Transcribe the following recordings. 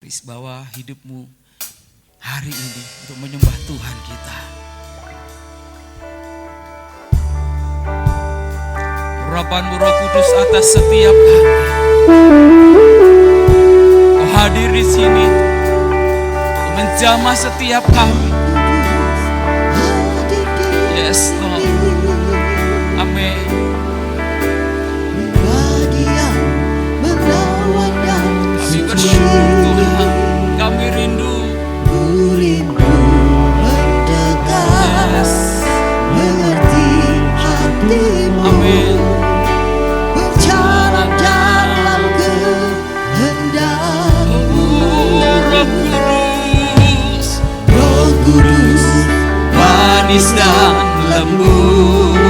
garis bawah hidupmu hari ini untuk menyembah Tuhan kita. Urapan-Mu Roh Kudus atas setiap kami. Kau hadir di sini untuk menjamah setiap kami. Yes, Lord. Amin. Kami bersyukur Tuhan. Kami rindu mendekat. Yes. Mengerti hatimu. Amin. Berjalan dalam kehendak-Mu. Roh Kudus, manis dan lembut,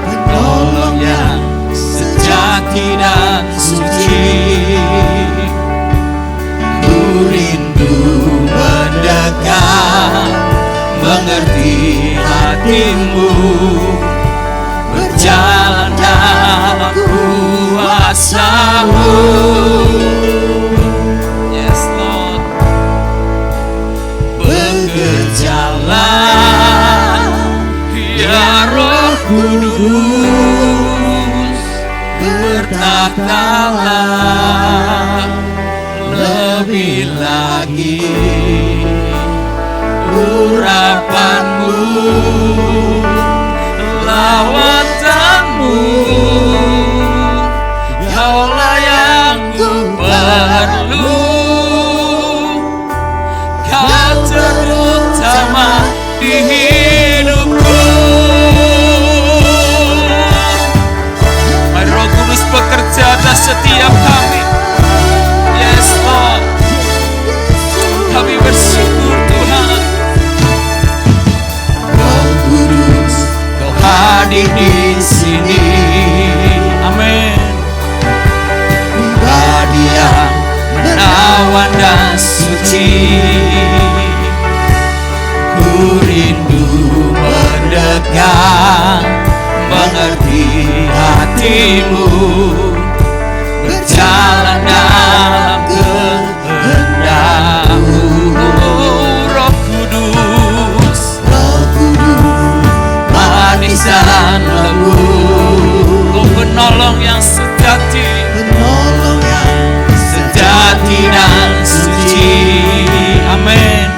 penolong yang sejati dan suci. Ku rindu mendekat, mengerti hatimu, berjalan dalam kuasa-Mu. Yes, Lord. Bekerjalah, ya Roh Kudus, bertatalah lebih lagi. Urapan-Mu, lawatanmu, Kaulah yang ku perlu. Kau terutama di hidupku. Mari Roh Kudus bekerja atas setiap kami. Yes, Lord. Kami bersyukur Tuhan. Roh Kudus, Kau hadir di sini. Amin. Pribadi yang menawan dan suci. Ku rindu mendekat, mengerti hatimu, berjalan dalam kehendak-Mu. Roh Kudus, manis dan lembut, Kau penolong yang sejati, sejati dan suci. Amin.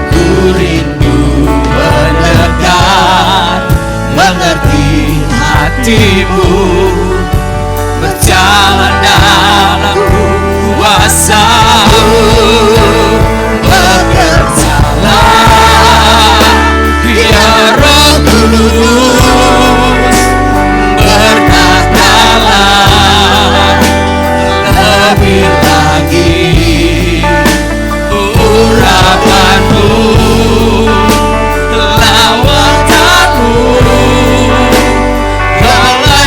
Ku rindu mendekat, mengerti hatimu, berjalan dalam kuasa-Mu. Bekerjalah, ya Roh Kudus, bertatalah lebih lagi. Urapan-Mu, lawatanmu, Kaulah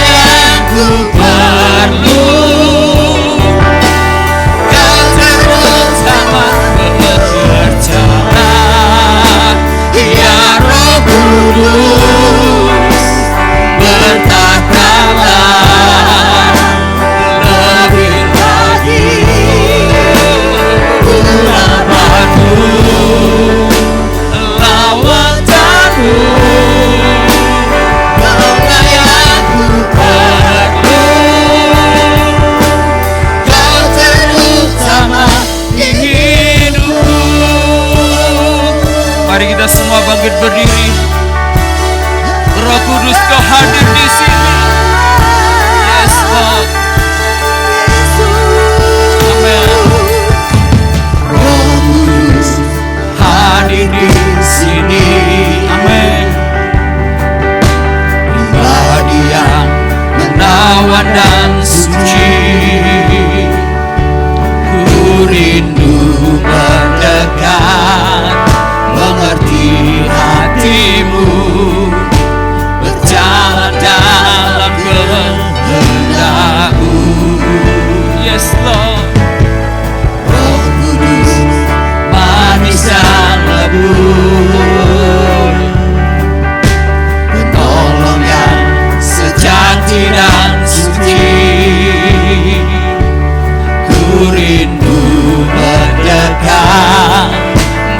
rindu mendekat,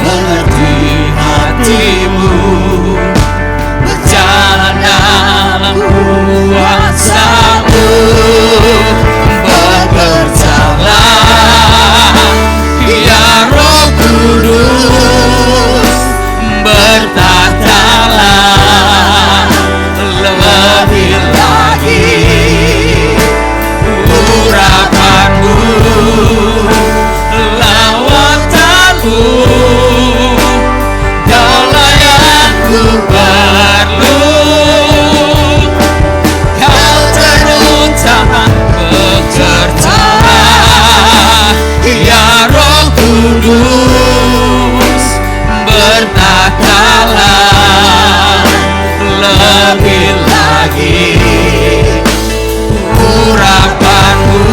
mengerti hatimu, berjalan dalam kuasa-Mu. Bekerjalah ya Roh Kudus, bertatalah lebih lagi urapan-Mu, lawatanmu, Kaulah yang ku perlu, Kau terutama. Bekerjalah ya Roh Kudus, bertatalah lebih lagi urapan-Mu,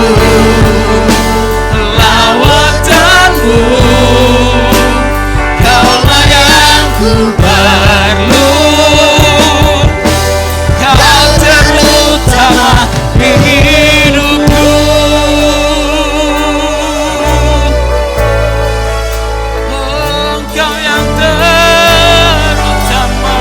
lawatanmu, Kaulah yang ku perlu, Kau terutama di hidupku. Oh, Kau yang terutama,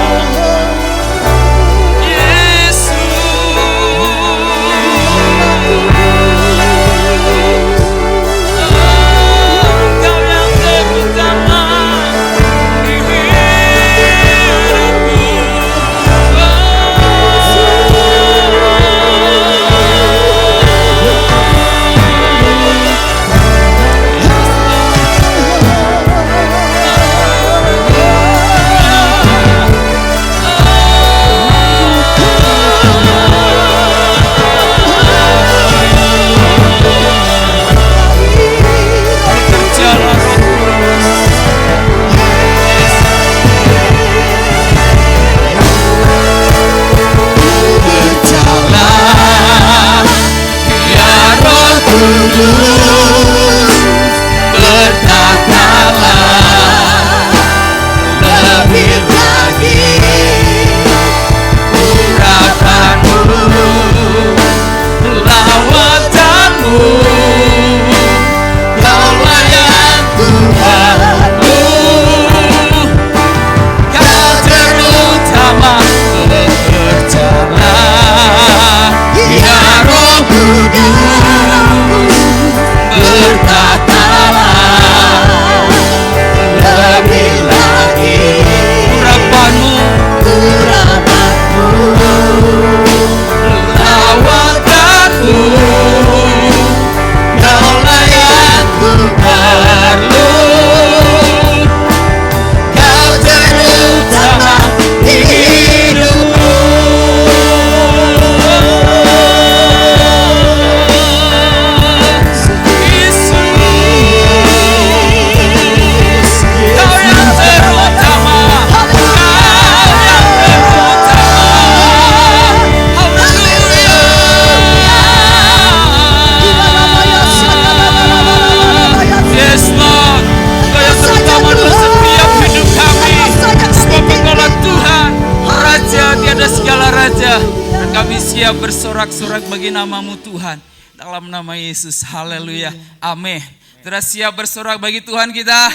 siap bersorak-sorak bagi nama-Mu Tuhan. Dalam nama Yesus, haleluya, amin. Sudah siap bersorak bagi Tuhan kita?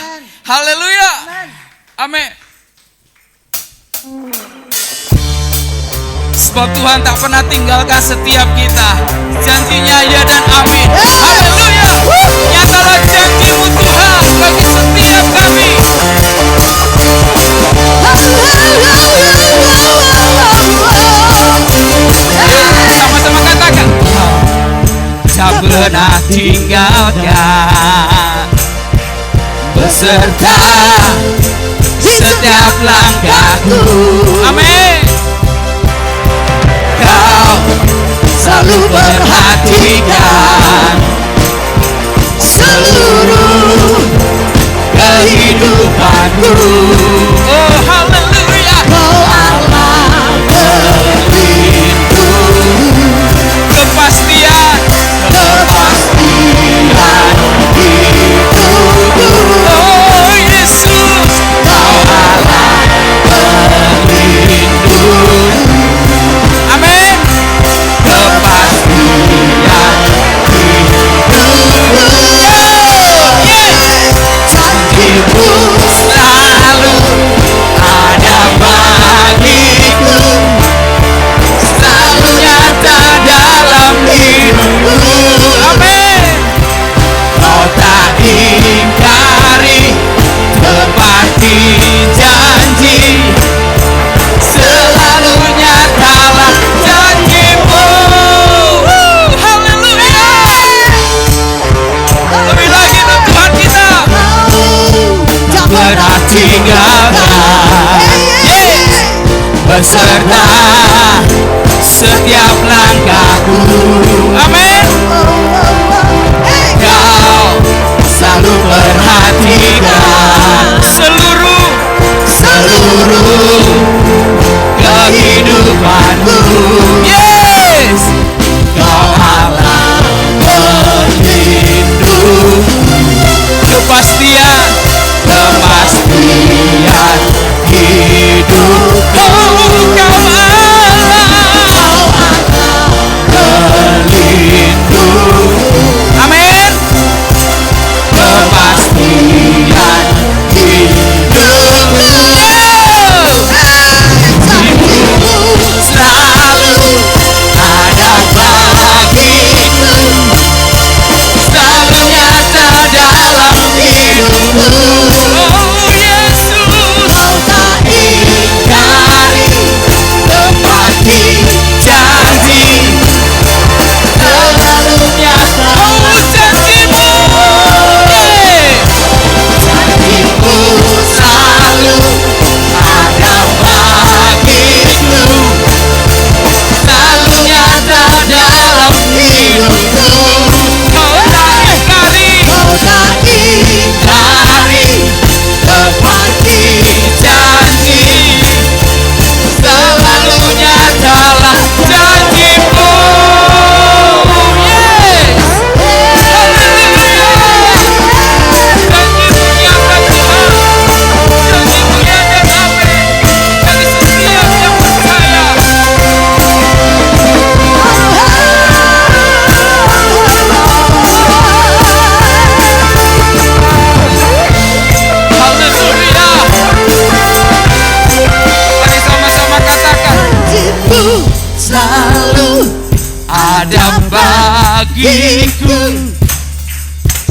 Haleluya, amin. Sebab Tuhan tak pernah tinggalkan setiap kita. Janjinya ya dan amin. Haleluya. Nyatalah janji-Mu Tuhan bagi setiap kami. Sama-sama katakan. Tak pernah tinggalkan beserta setiap langkahku. Amin. Kau selalu perhatikan seluruh kehidupanku. Oh haleluya. Kau Allah pelindung, kepastian hidupku. Oh Yesus, Kau Allah pelindung. Amin. Kepastian hidupku. tinggalkan, beserta setiap langkahku. Amin. Kau selalu perhatikan seluruh kehidupanmu. Yes, kau Allah pelindung, kepastian hidup. Oh, kau Allah pelindung. Amin. Kepastian hidupmu. Selalu ada bagiku, selalu nyata dalam hidupmu. Oh Yesus, kau tak ingkari, tepati janji, selalu nyata. Oh janjimu, janjimu selalu ada bagiku, selalu nyata dalam hidupku. Kau tak ingkari, tepati janji, selalu nyatalah janjimu. Yes, haleluya. Janjimu nyata Tuhan, janjimu nyata Amin. Bagi setiap yang percaya. Haleluya. Mari sama-sama katakan, selalu ada bagiku,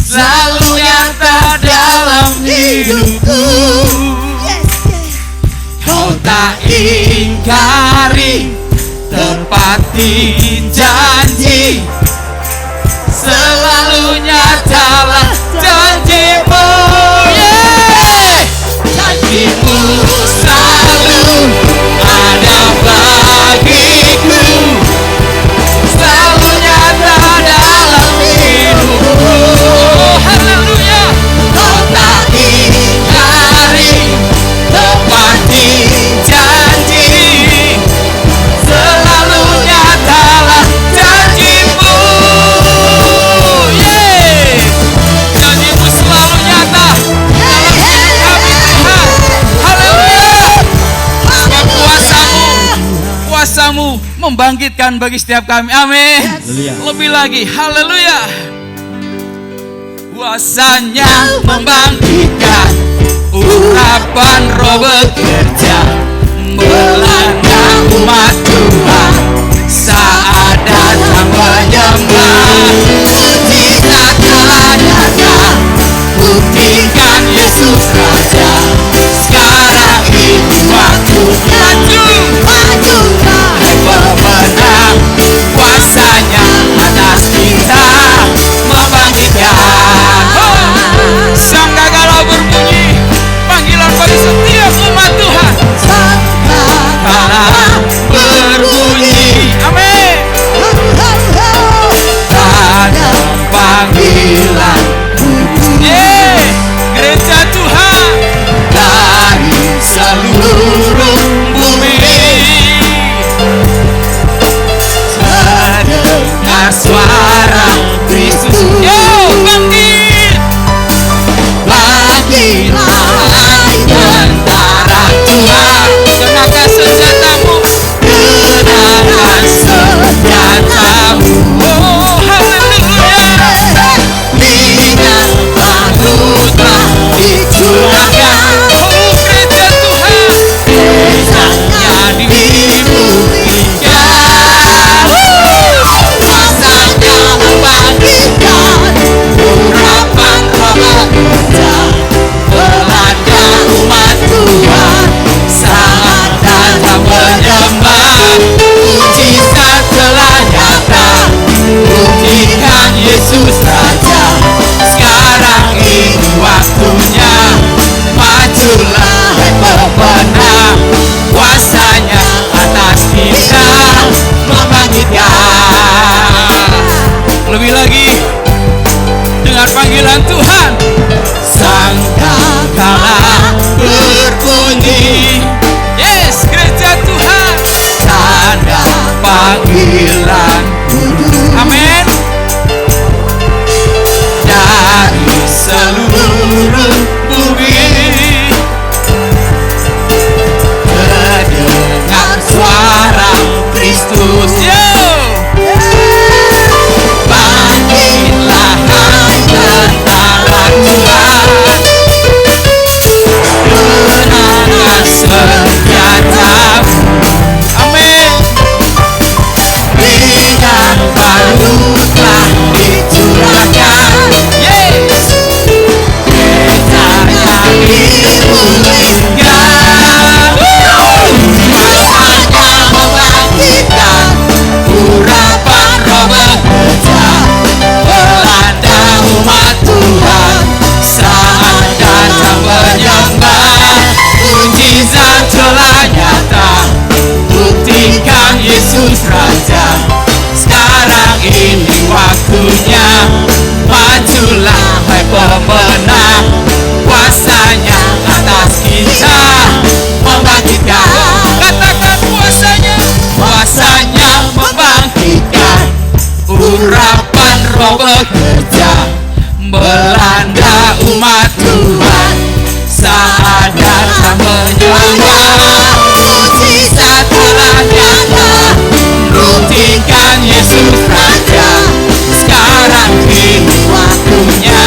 selalu nyata dalam hidupku. Kau tak ingkari, tepati janji, selalu nyatalah janjimu. Yeah. Janjimu selalu ada bagiku, selalu nyata dalam hidupku. Oh haleluya. Kau tak ingkari, tepati janji, selalu nyatalah janjimu. Yeay. Janjimu selalu nyata dalam hidup kami Tuhan. Haleluya. Sebab kuasamu membangkitkan bagi setiap kami. Amin. Lebih lagi, haleluya. Kuasanya membangkitkan, urapan roh bekerja, melanda umat Tuhan saat datang penyembah. Mujizat nyata, buktikan Yesus Raja. Sekarang ini waktunya maju, hai pemenang, kuasanya atas kita membangkitkan. Sangkakala berbunyi, panggilan bagi setiap umat Tuhan. Sangkakala berbunyi, amin. Dan panggilan Tuhan. Sangkakala berbunyi, Yes, gereja Tuhan. tanda panggilan kudus Amin. dari seluruh bumi. Terdengar suara Kristus, Yo. bangkitlah hai tentara Tuhan, gunakan senjatamu, Amin. minyak baru telah dicurahkan, Yes. kita yang dimulihkan. Masanya membangkitkan, urapan roh bekerja, melanda umat Tuhan, saat datang menyembah, mujizat telah nyata, buktikan Yesus Raja. Sekarang ini waktunya, majulah hai pemenang, kuasanya atas kita membangkitkan. Katakan kuasanya. Kuasanya membangkitkan, urapan roh bekerja, melanda umat Tuhan, saat datang menyembah, mujizat telah nyata, buktikan Yesus Raja. Sekarang ini waktunya,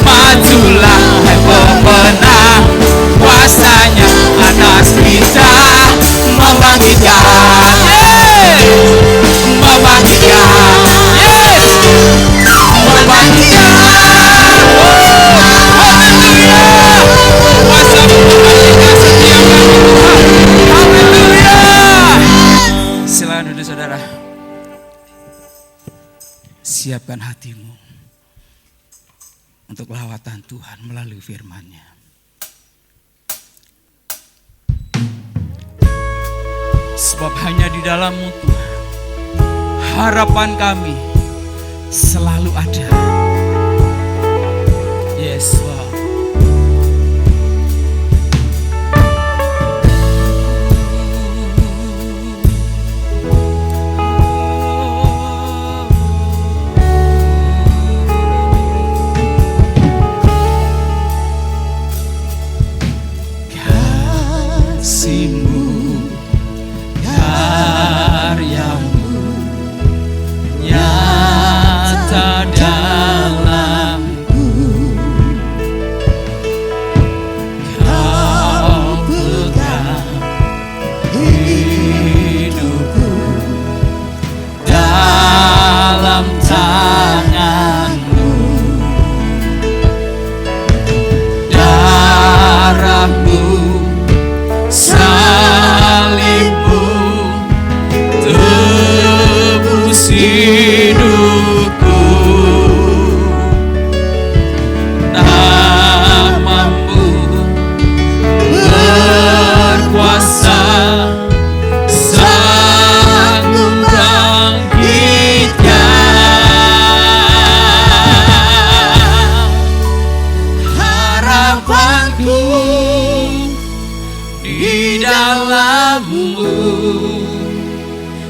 majulah hai pemenang, kuasanya atas kita membangkitkan, membangkitkan, membangkitkan. Haleluya. Kuasa membangkitkan setiap kami Tuhan. Haleluya. Silakan duduk saudara. Siapkan hatimu untuk lawatan Tuhan melalui firman-Nya. Sebab hanya di dalam-Mu Tuhan, harapan kami selalu ada. Yes, Lord. Kasih-Mu, karya-Mu nyata dalamku. Kau pegang hidupku dalam tangan-Mu. Darah-Mu, salib-Mu tebus hidupku. Nama-Mu berkuasa, sanggup bangkitkan. Harapanku di dalam-Mu,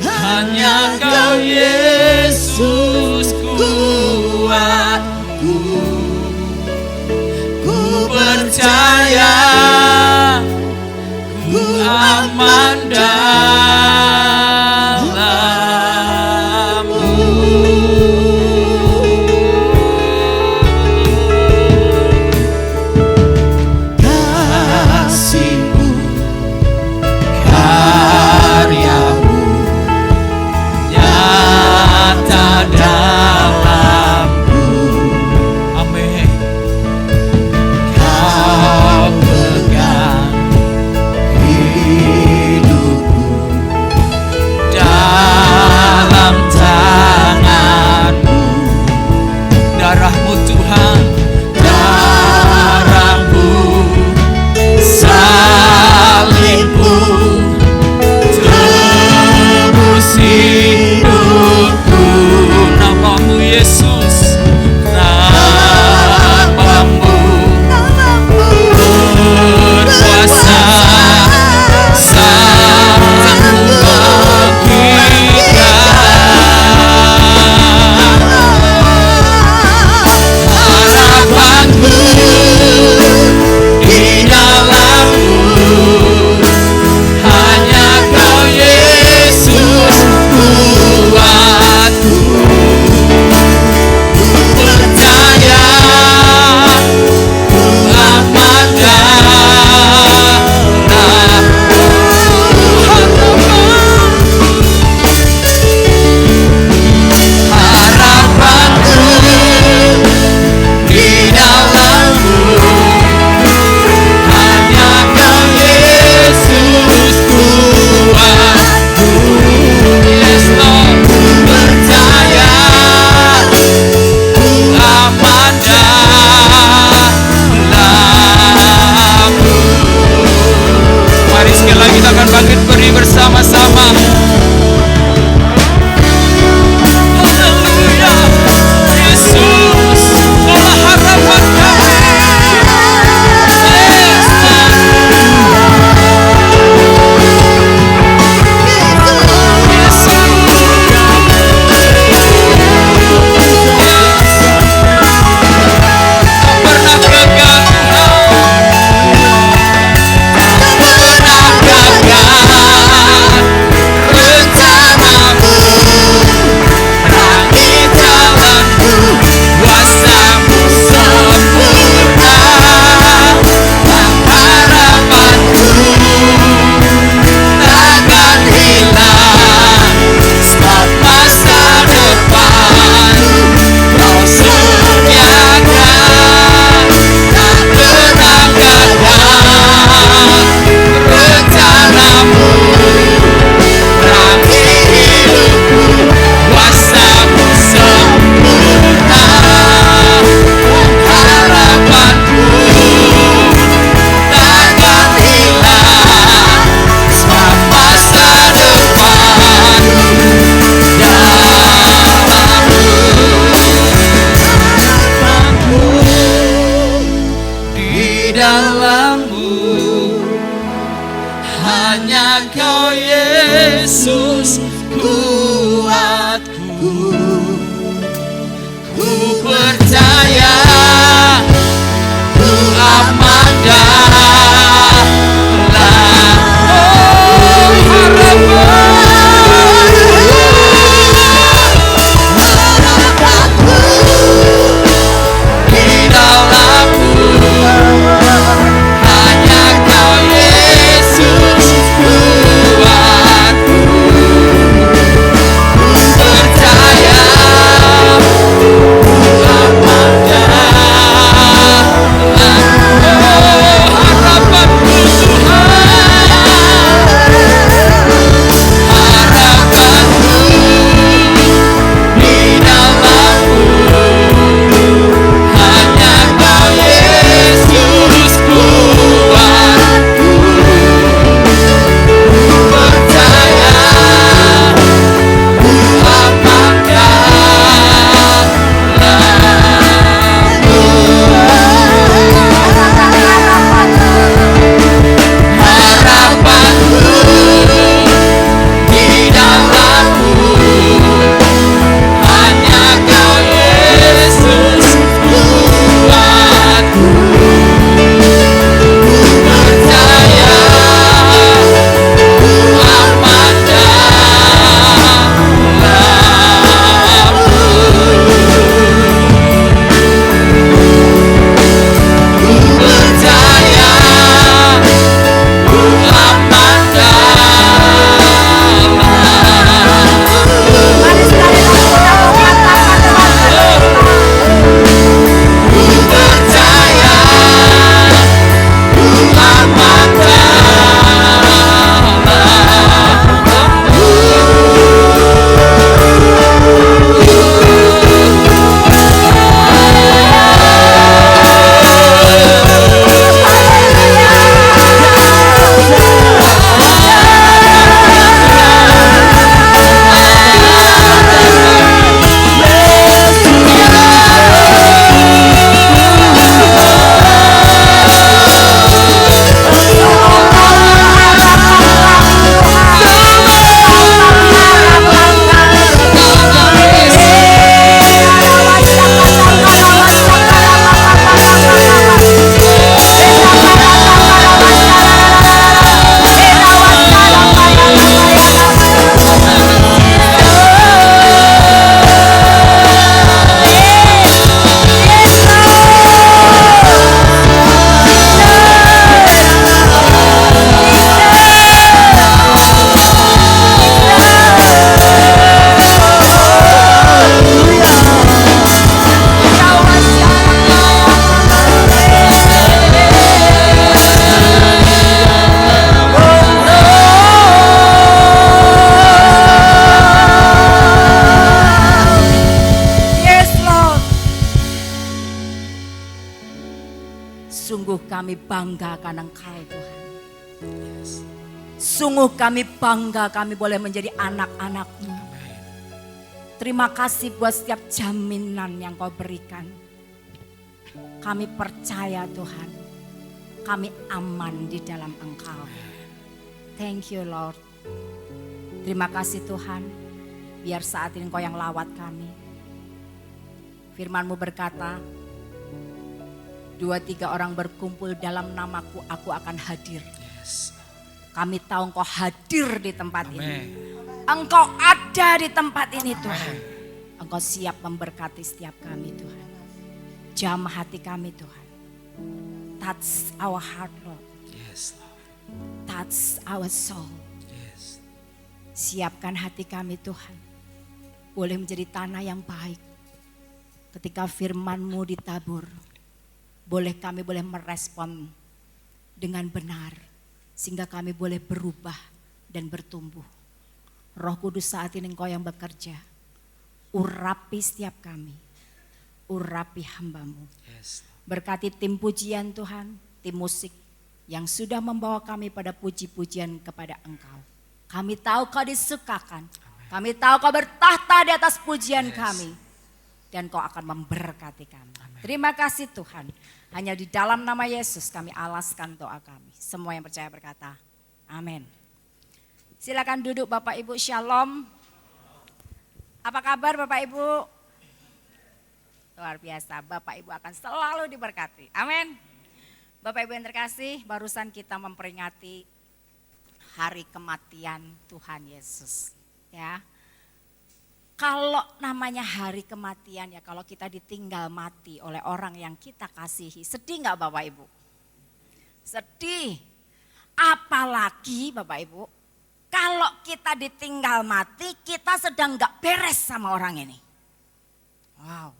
hanya Kau Yesus kuatku. Ku percaya, ku aman dalam-Mu. Kasih-Mu, karya-Mu nyata dalamku. Amin. Kau pegang hidupku Sungguh kami bangga karena Engkau Tuhan. Sungguh kami bangga kami boleh menjadi anak-anak-Mu. Terima kasih buat setiap jaminan yang Kau berikan. Kami percaya Tuhan, kami aman di dalam Engkau. Thank you Lord. Terima kasih Tuhan, biar saat ini Engkau yang lawat kami. Firman-Mu berkata, 2-3 orang berkumpul dalam namaku, aku akan hadir. Kami tahu Engkau hadir di tempat ini. Engkau ada di tempat ini Tuhan. Engkau siap memberkati setiap kami Tuhan. Jamah hati kami Tuhan. Touch our heart Lord. Yes, Lord. Touch our soul. Yes. Siapkan hati kami Tuhan. Boleh menjadi tanah yang baik. Ketika firman-Mu ditabur. Kami boleh merespon dengan benar. Sehingga kami boleh berubah dan bertumbuh. Roh Kudus saat ini Engkau yang bekerja. Urapi setiap kami. Urapi hamba-Mu. Yes. Berkati tim pujian Tuhan, tim musik yang sudah membawa kami pada puji-pujian kepada Engkau. Kami tahu Kau disukakan. Kami tahu Kau bertahta di atas pujian kami. Dan Kau akan memberkati kami. Terima kasih Tuhan. Hanya di dalam nama Yesus kami alaskan doa kami. Semua yang percaya berkata, amin. Silakan duduk Bapak Ibu, shalom. Apa kabar Bapak Ibu? Luar biasa, Bapak Ibu akan selalu diberkati. Amin. Bapak Ibu yang terkasih, barusan kita memperingati hari kematian Tuhan Yesus. Ya. Kalau namanya hari kematian ya, kalau kita ditinggal mati oleh orang yang kita kasihi, sedih nggak Bapak Ibu? Sedih. Apalagi Bapak Ibu, kalau kita ditinggal mati, kita sedang nggak beres sama orang ini. Wow,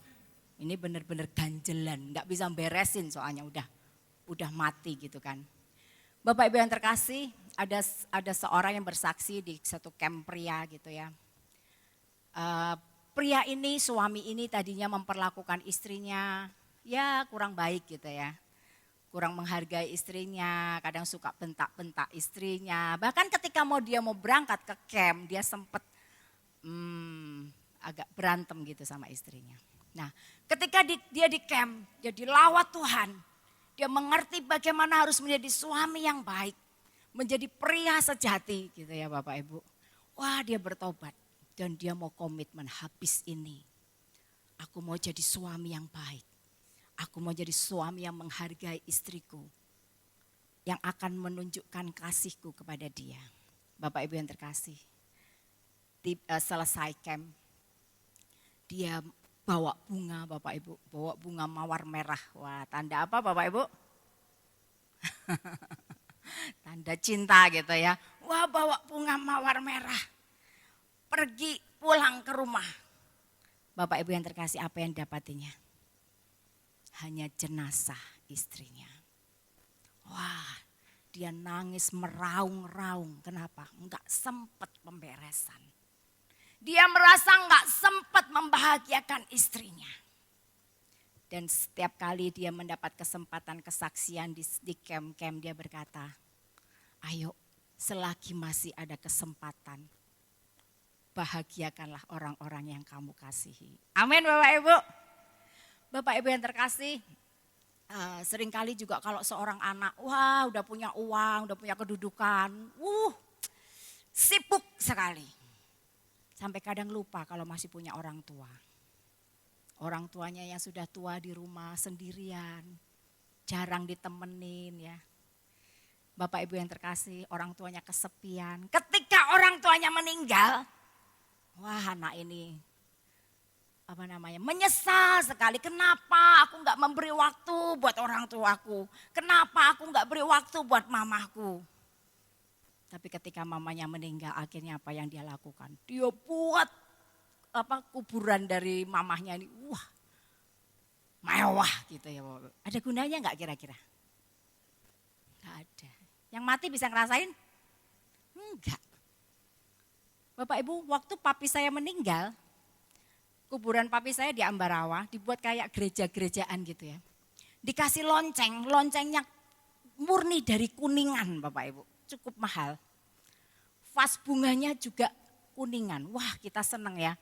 ini benar-benar ganjelan, nggak bisa beresin soalnya udah mati gitu kan. Bapak Ibu yang terkasih, ada seorang yang bersaksi di satu camp pria gitu ya. Pria ini, suami ini tadinya memperlakukan istrinya ya kurang baik gitu ya. Kurang menghargai istrinya, kadang suka bentak-bentak istrinya. Bahkan ketika dia mau berangkat ke camp, dia sempat agak berantem gitu sama istrinya. Nah, ketika dia di camp, dia dilawat Tuhan. Dia mengerti bagaimana harus menjadi suami yang baik. Menjadi pria sejati gitu ya Bapak Ibu. Wah, dia bertobat. Dan dia mau komitmen habis ini. Aku mau jadi suami yang baik. Aku mau jadi suami yang menghargai istriku. Yang akan menunjukkan kasihku kepada dia. Bapak Ibu yang terkasih. Selesai camp. Dia bawa bunga Bapak Ibu. Bawa bunga mawar merah. Wah, tanda apa Bapak Ibu? Tanda cinta gitu ya. Wah, bawa bunga mawar merah. Pergi pulang ke rumah. Bapak Ibu yang terkasih, apa yang dapatinya? Hanya jenazah istrinya. Wah, dia nangis meraung-raung. Kenapa? Enggak sempat pemberesan. Dia merasa enggak sempat membahagiakan istrinya. Dan setiap kali dia mendapat kesempatan kesaksian di camp-camp, dia berkata, ayo selagi masih ada kesempatan, bahagiakanlah orang-orang yang kamu kasihi. Amin Bapak Ibu. Bapak Ibu yang terkasih, seringkali juga kalau seorang anak, wah udah punya uang, udah punya kedudukan, sibuk sekali. Sampai kadang lupa kalau masih punya orang tua. Orang tuanya yang sudah tua di rumah sendirian, jarang ditemenin ya. Bapak Ibu yang terkasih, orang tuanya kesepian. Ketika orang tuanya meninggal, wah anak ini menyesal sekali. Kenapa aku nggak memberi waktu buat orang tuaku? Kenapa aku nggak beri waktu buat mamaku? Tapi ketika mamanya meninggal, akhirnya apa yang dia lakukan? Dia buat kuburan dari mamahnya ini, wah mewah gitu ya. Ada gunanya nggak kira-kira? Nggak ada. Yang mati bisa ngerasain? Enggak. Bapak Ibu, waktu papi saya meninggal, kuburan papi saya di Ambarawa dibuat kayak gereja-gerejaan gitu ya. Dikasih lonceng, loncengnya murni dari kuningan Bapak Ibu. Cukup mahal. Vas bunganya juga kuningan. Wah kita seneng ya.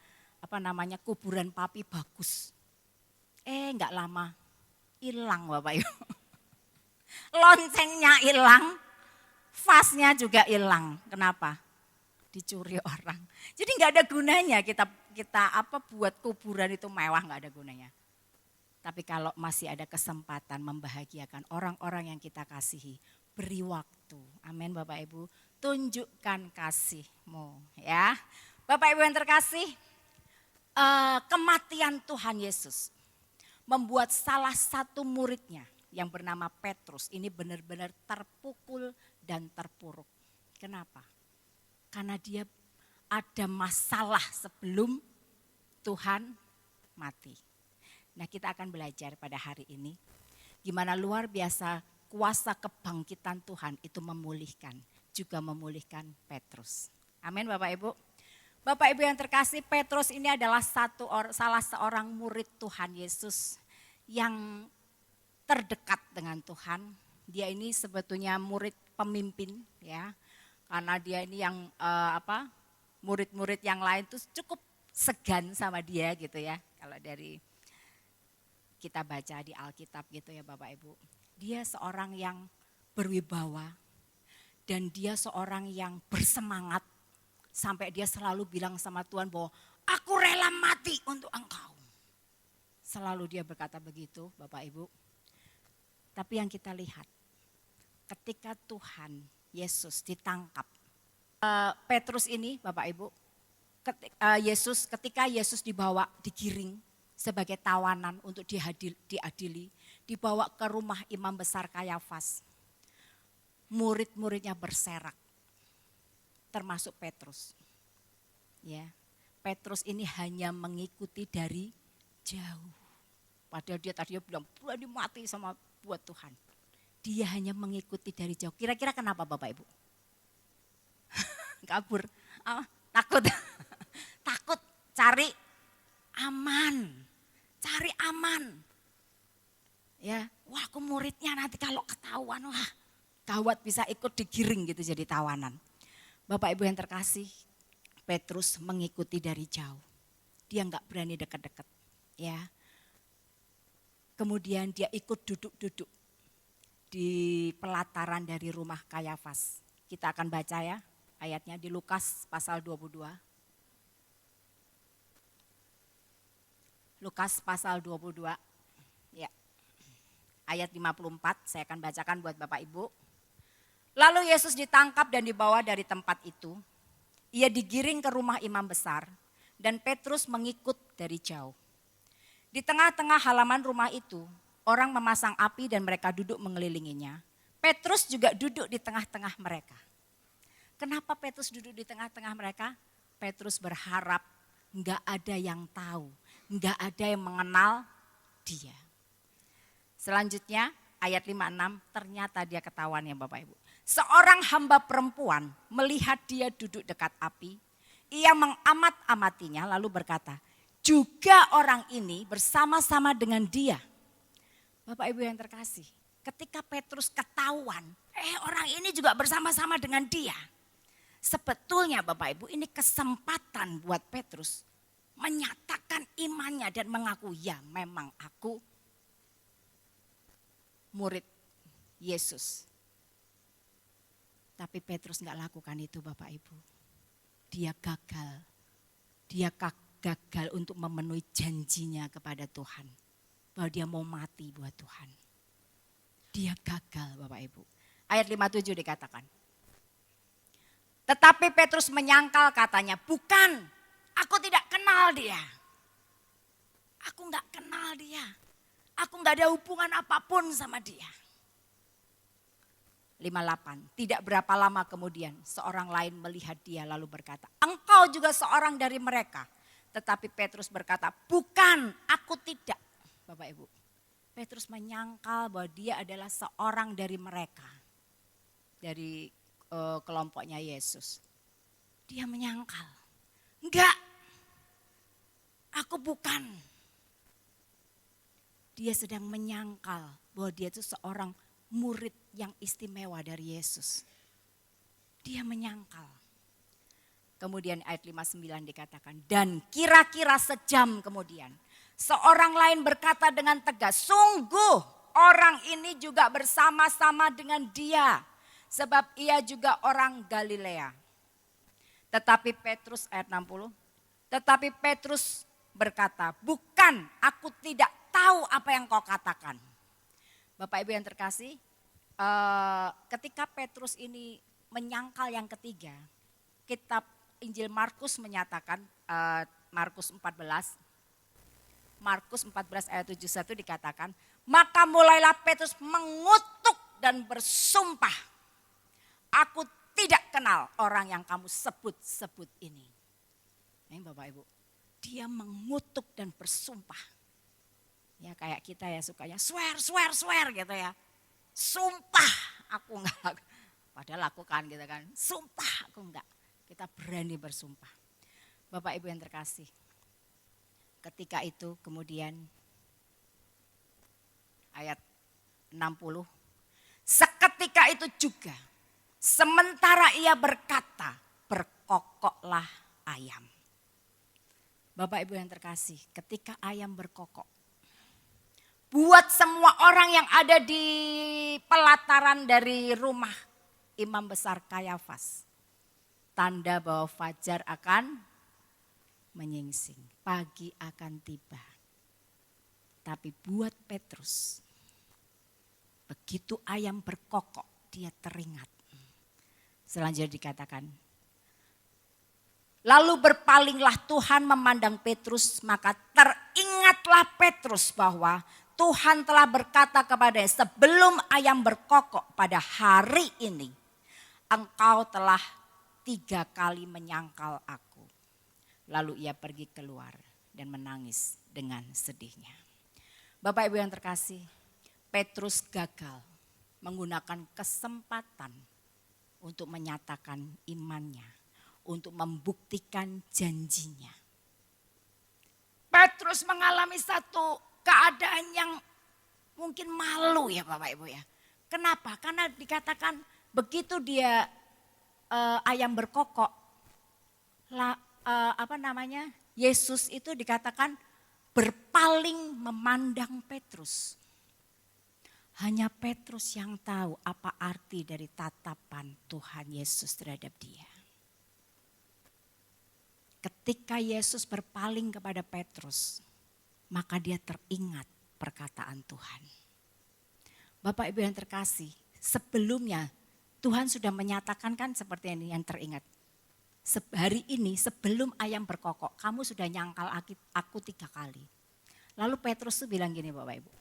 Kuburan papi bagus. Enggak lama hilang Bapak Ibu. Loncengnya hilang, vasnya juga hilang. Kenapa? Dicuri orang. Jadi nggak ada gunanya kita buat kuburan itu mewah, nggak ada gunanya. Tapi kalau masih ada kesempatan membahagiakan orang-orang yang kita kasihi, beri waktu. Amin Bapak Ibu. Tunjukkan kasih-Mu ya. Bapak Ibu yang terkasih, kematian Tuhan Yesus membuat salah satu muridnya yang bernama Petrus ini benar-benar terpukul dan terpuruk. Kenapa? Karena dia ada masalah sebelum Tuhan mati. Nah kita akan belajar pada hari ini gimana luar biasa kuasa kebangkitan Tuhan itu memulihkan, juga memulihkan Petrus. Amin Bapak Ibu. Bapak Ibu yang terkasih, Petrus ini adalah salah seorang murid Tuhan Yesus yang terdekat dengan Tuhan. Dia ini sebetulnya murid pemimpin ya. Karena dia ini yang murid-murid yang lain tuh cukup segan sama dia gitu ya. Kalau dari kita baca di Alkitab gitu ya Bapak Ibu. Dia seorang yang berwibawa dan dia seorang yang bersemangat. Sampai dia selalu bilang sama Tuhan bahwa aku rela mati untuk Engkau. Selalu dia berkata begitu Bapak Ibu. Tapi yang kita lihat ketika Tuhan Yesus ditangkap. Petrus ini Bapak Ibu, ketika Yesus digiring sebagai tawanan untuk diadili, dibawa ke rumah imam besar Kayafas. Murid-muridnya berserak, termasuk Petrus. Ya, Petrus ini hanya mengikuti dari jauh. Padahal dia tadinya bilang berani mati sama buat Tuhan. Dia hanya mengikuti dari jauh. Kira-kira kenapa Bapak Ibu? Kabur, takut, takut cari aman, Ya, wah aku muridnya nanti kalau ketahuan, wah gawat bisa ikut digiring gitu jadi tawanan. Bapak Ibu yang terkasih, Petrus mengikuti dari jauh. Dia nggak berani dekat-dekat, ya. Kemudian dia ikut duduk-duduk di pelataran dari rumah Kayafas. Kita akan baca ya ayatnya di Lukas pasal 22. Lukas pasal 22, ya. Ayat 54 saya akan bacakan buat Bapak Ibu. Lalu Yesus ditangkap dan dibawa dari tempat itu. Ia digiring ke rumah imam besar dan Petrus mengikut dari jauh. Di tengah-tengah halaman rumah itu, orang memasang api dan mereka duduk mengelilinginya. Petrus juga duduk di tengah-tengah mereka. Kenapa Petrus duduk di tengah-tengah mereka? Petrus berharap enggak ada yang tahu, enggak ada yang mengenal dia. Selanjutnya ayat 56, ternyata dia ketahuan ya Bapak Ibu. Seorang hamba perempuan melihat dia duduk dekat api, ia mengamat-amatinya lalu berkata, juga orang ini bersama-sama dengan dia. Bapak Ibu yang terkasih, ketika Petrus ketahuan, orang ini juga bersama-sama dengan dia. Sebetulnya Bapak Ibu ini kesempatan buat Petrus menyatakan imannya dan mengaku, ya memang aku murid Yesus. Tapi Petrus gak lakukan itu Bapak Ibu. Dia gagal. Dia gagal untuk memenuhi janjinya kepada Tuhan. Bahwa dia mau mati buat Tuhan. Dia gagal Bapak Ibu. Ayat 57 dikatakan. Tetapi Petrus menyangkal katanya, bukan, aku tidak kenal dia. Aku gak kenal dia. Aku gak ada hubungan apapun sama dia. 58, tidak berapa lama kemudian seorang lain melihat dia lalu berkata, engkau juga seorang dari mereka. Tetapi Petrus berkata, bukan, aku tidak. Bapak Ibu, Petrus menyangkal bahwa dia adalah seorang dari mereka. Dari kelompoknya Yesus. Dia menyangkal, enggak, aku bukan. Dia sedang menyangkal bahwa dia itu seorang murid yang istimewa dari Yesus. Dia menyangkal. Kemudian ayat 59 dikatakan, dan kira-kira sejam kemudian seorang lain berkata dengan tegas, sungguh orang ini juga bersama-sama dengan dia, sebab ia juga orang Galilea. Tetapi Petrus, ayat 60, tetapi Petrus berkata, bukan, aku tidak tahu apa yang kau katakan. Bapak Ibu yang terkasih, ketika Petrus ini menyangkal yang ketiga, kitab Injil Markus menyatakan, Markus 14 ayat 71 dikatakan, maka mulailah Petrus mengutuk dan bersumpah, aku tidak kenal orang yang kamu sebut-sebut ini. Ini Bapak Ibu, dia mengutuk dan bersumpah. Ya kayak kita ya sukanya swear gitu ya. Sumpah aku enggak, padahal lakukan gitu kan. Sumpah aku enggak. Kita berani bersumpah. Bapak Ibu yang terkasih. Ketika itu kemudian ayat 60. Seketika itu juga sementara ia berkata, berkokoklah ayam. Bapak Ibu yang terkasih, ketika ayam berkokok, buat semua orang yang ada di pelataran dari rumah Imam Besar Kayafas, tanda bahwa fajar akan menyingsing, pagi akan tiba. Tapi buat Petrus, begitu ayam berkokok, dia teringat. Selanjutnya dikatakan, lalu berpalinglah Tuhan memandang Petrus, maka teringatlah Petrus bahwa Tuhan telah berkata kepadanya, sebelum ayam berkokok pada hari ini, engkau telah 3 kali menyangkal aku. Lalu ia pergi keluar dan menangis dengan sedihnya. Bapak Ibu yang terkasih, Petrus gagal menggunakan kesempatan untuk menyatakan imannya, untuk membuktikan janjinya. Petrus mengalami satu keadaan yang mungkin malu ya Bapak Ibu ya. Kenapa? Karena dikatakan begitu dia ayam berkokok, Yesus itu dikatakan berpaling memandang Petrus. Hanya Petrus yang tahu apa arti dari tatapan Tuhan Yesus terhadap dia. Ketika Yesus berpaling kepada Petrus, maka dia teringat perkataan Tuhan. Bapak Ibu yang terkasih, sebelumnya Tuhan sudah menyatakan kan seperti ini yang teringat. Hari ini sebelum ayam berkokok, kamu sudah nyangkal aku 3 kali. Lalu Petrus tuh bilang gini Bapak Ibu.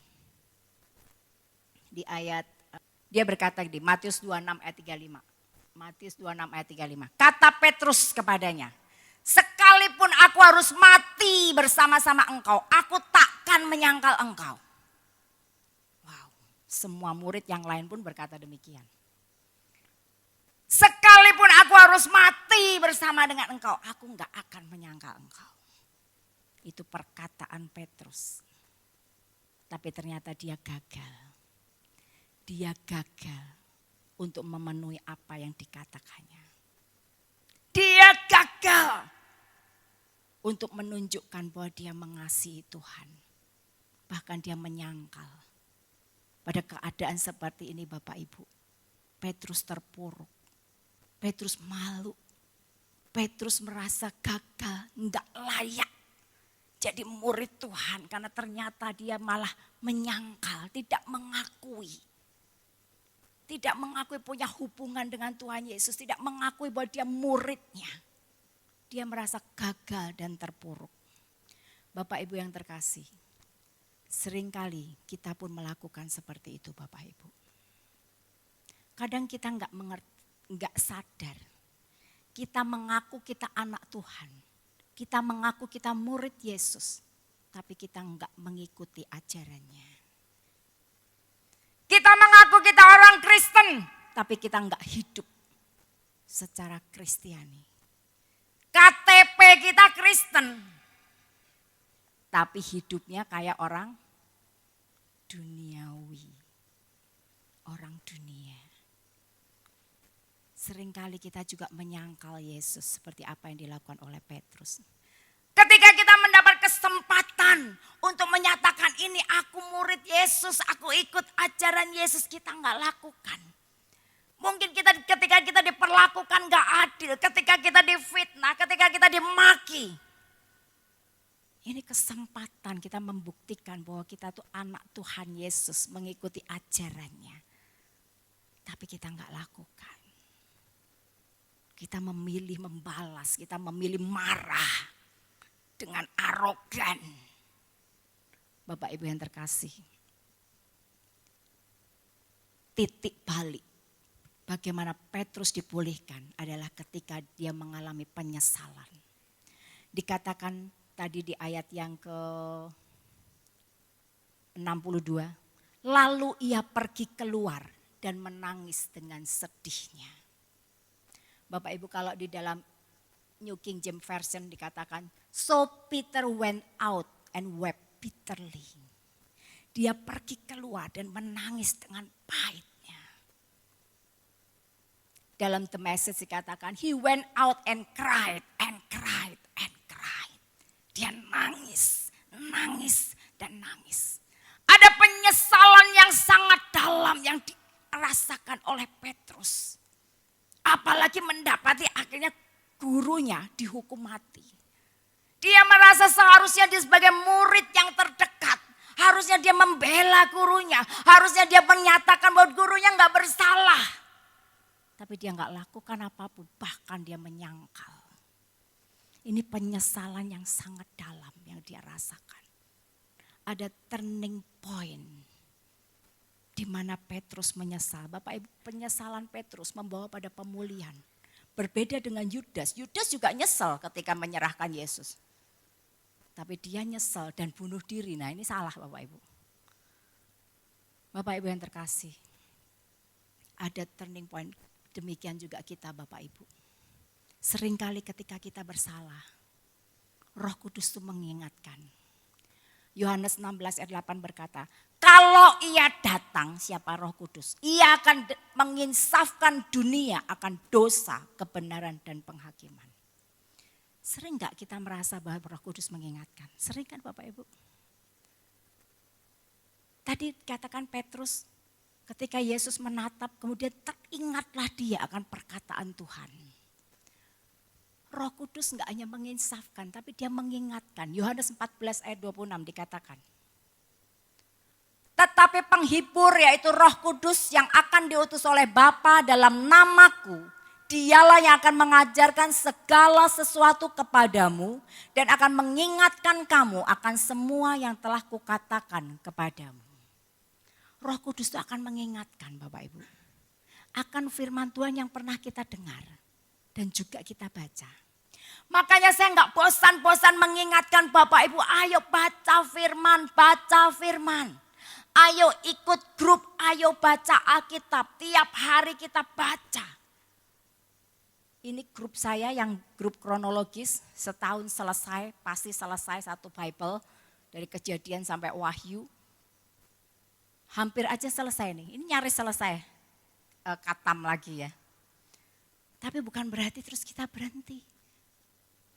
Di ayat, dia berkata di Matius 26 ayat 35. Matius 26 ayat 35. Kata Petrus kepadanya, sekalipun aku harus mati bersama-sama engkau, aku takkan menyangkal engkau. Wow, semua murid yang lain pun berkata demikian. Sekalipun aku harus mati bersama dengan engkau, aku enggak akan menyangkal engkau. Itu perkataan Petrus. Tapi ternyata dia gagal. Dia gagal untuk memenuhi apa yang dikatakannya. Dia gagal untuk menunjukkan bahwa dia mengasihi Tuhan. Bahkan dia menyangkal. Pada keadaan seperti ini Bapak Ibu, Petrus terpuruk. Petrus malu. Petrus merasa gagal, enggak layak jadi murid Tuhan. Karena ternyata dia malah menyangkal, tidak mengakui. Tidak mengakui punya hubungan dengan Tuhan Yesus. Tidak mengakui bahwa dia muridnya. Dia merasa gagal dan terpuruk. Bapak Ibu yang terkasih, seringkali kita pun melakukan seperti itu Bapak Ibu. Kadang kita enggak sadar. Kita mengaku kita anak Tuhan. Kita mengaku kita murid Yesus. Tapi kita enggak mengikuti ajarannya. Kita mengaku kita orang Kristen. Tapi kita enggak hidup secara Kristiani. KTP kita Kristen. Tapi hidupnya kayak orang duniawi, orang dunia. Seringkali kita juga menyangkal Yesus seperti apa yang dilakukan oleh Petrus. Ketika kita mendapat kesempatan untuk menyatakan ini aku murid Yesus, aku ikut ajaran Yesus, kita nggak lakukan. Mungkin ketika kita diperlakukan nggak adil, ketika kita difitnah, ketika kita dimaki. Ini kesempatan kita membuktikan bahwa kita tuh anak Tuhan Yesus, mengikuti ajarannya. Tapi kita nggak lakukan. Kita memilih membalas, kita memilih marah dengan arogan. Bapak Ibu yang terkasih, titik balik bagaimana Petrus dipulihkan adalah ketika dia mengalami penyesalan. Dikatakan tadi di ayat yang ke-62, lalu ia pergi keluar dan menangis dengan sedihnya. Bapak Ibu, kalau di dalam New King James Version dikatakan, so Peter went out and wept bitterly. Dia pergi keluar dan menangis dengan pahitnya. Dalam The Message dikatakan, he went out and cried and cried and cried. Dia nangis, nangis dan nangis. Ada penyesalan yang sangat dalam yang dirasakan oleh Petrus. Apalagi mendapati akhirnya gurunya dihukum mati. Dia merasa seharusnya dia sebagai murid yang terdekat. Harusnya dia membela gurunya. Harusnya dia menyatakan bahwa gurunya gak bersalah. Tapi dia gak lakukan apapun. Bahkan dia menyangkal. Ini penyesalan yang sangat dalam yang dia rasakan. Ada turning point di mana Petrus menyesal. Bapak Ibu, penyesalan Petrus membawa pada pemulihan. Berbeda dengan Yudas. Yudas juga nyesal ketika menyerahkan Yesus. Tapi dia nyesal dan bunuh diri. Nah, ini salah Bapak Ibu. Bapak Ibu yang terkasih. Ada turning point. Demikian juga kita Bapak Ibu. Seringkali ketika kita bersalah, Roh Kudus itu mengingatkan. Yohanes 16 ayat 8 berkata, kalau ia datang, siapa Roh Kudus, ia akan menginsafkan dunia akan dosa, kebenaran dan penghakiman. Sering gak kita merasa bahwa Roh Kudus mengingatkan? Sering kan Bapak Ibu? Tadi katakan Petrus, ketika Yesus menatap, kemudian teringatlah dia akan perkataan Tuhan. Roh Kudus gak hanya menginsafkan, tapi dia mengingatkan. Yohanes 14 ayat 26 dikatakan. Tetapi penghibur yaitu Roh Kudus yang akan diutus oleh Bapa dalam namaku, dialah yang akan mengajarkan segala sesuatu kepadamu dan akan mengingatkan kamu akan semua yang telah kukatakan kepadamu. Roh Kudus itu akan mengingatkan Bapak Ibu. Akan firman Tuhan yang pernah kita dengar dan juga kita baca. Makanya saya enggak bosan-bosan mengingatkan Bapak Ibu, ayo baca firman, baca firman. Ayo ikut grup, ayo baca Alkitab. Tiap hari kita baca. Ini grup saya yang grup kronologis, setahun selesai, pasti selesai satu Bible. Dari Kejadian sampai Wahyu. Hampir aja selesai nih, ini nyaris selesai. Katam lagi ya. Tapi bukan berarti terus kita berhenti.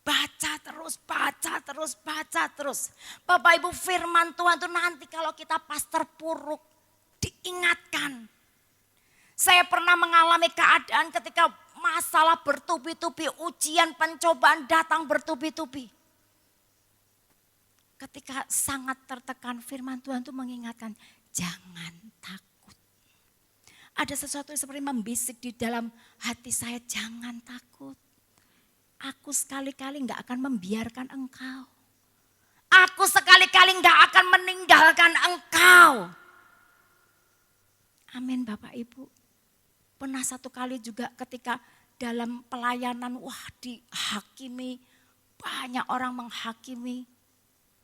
Baca terus, baca terus, baca terus. Bapak Ibu, firman Tuhan itu nanti kalau kita pas terpuruk, diingatkan. Saya pernah mengalami keadaan ketika masalah bertubi-tubi, ujian pencobaan datang bertubi-tubi. Ketika sangat tertekan, firman Tuhan itu mengingatkan, jangan takut. Ada sesuatu yang seperti membisik di dalam hati saya, jangan takut. Aku sekali-kali gak akan membiarkan engkau. Aku sekali-kali gak akan meninggalkan engkau. Amin Bapak Ibu. Pernah satu kali juga ketika dalam pelayanan, dihakimi, banyak orang menghakimi.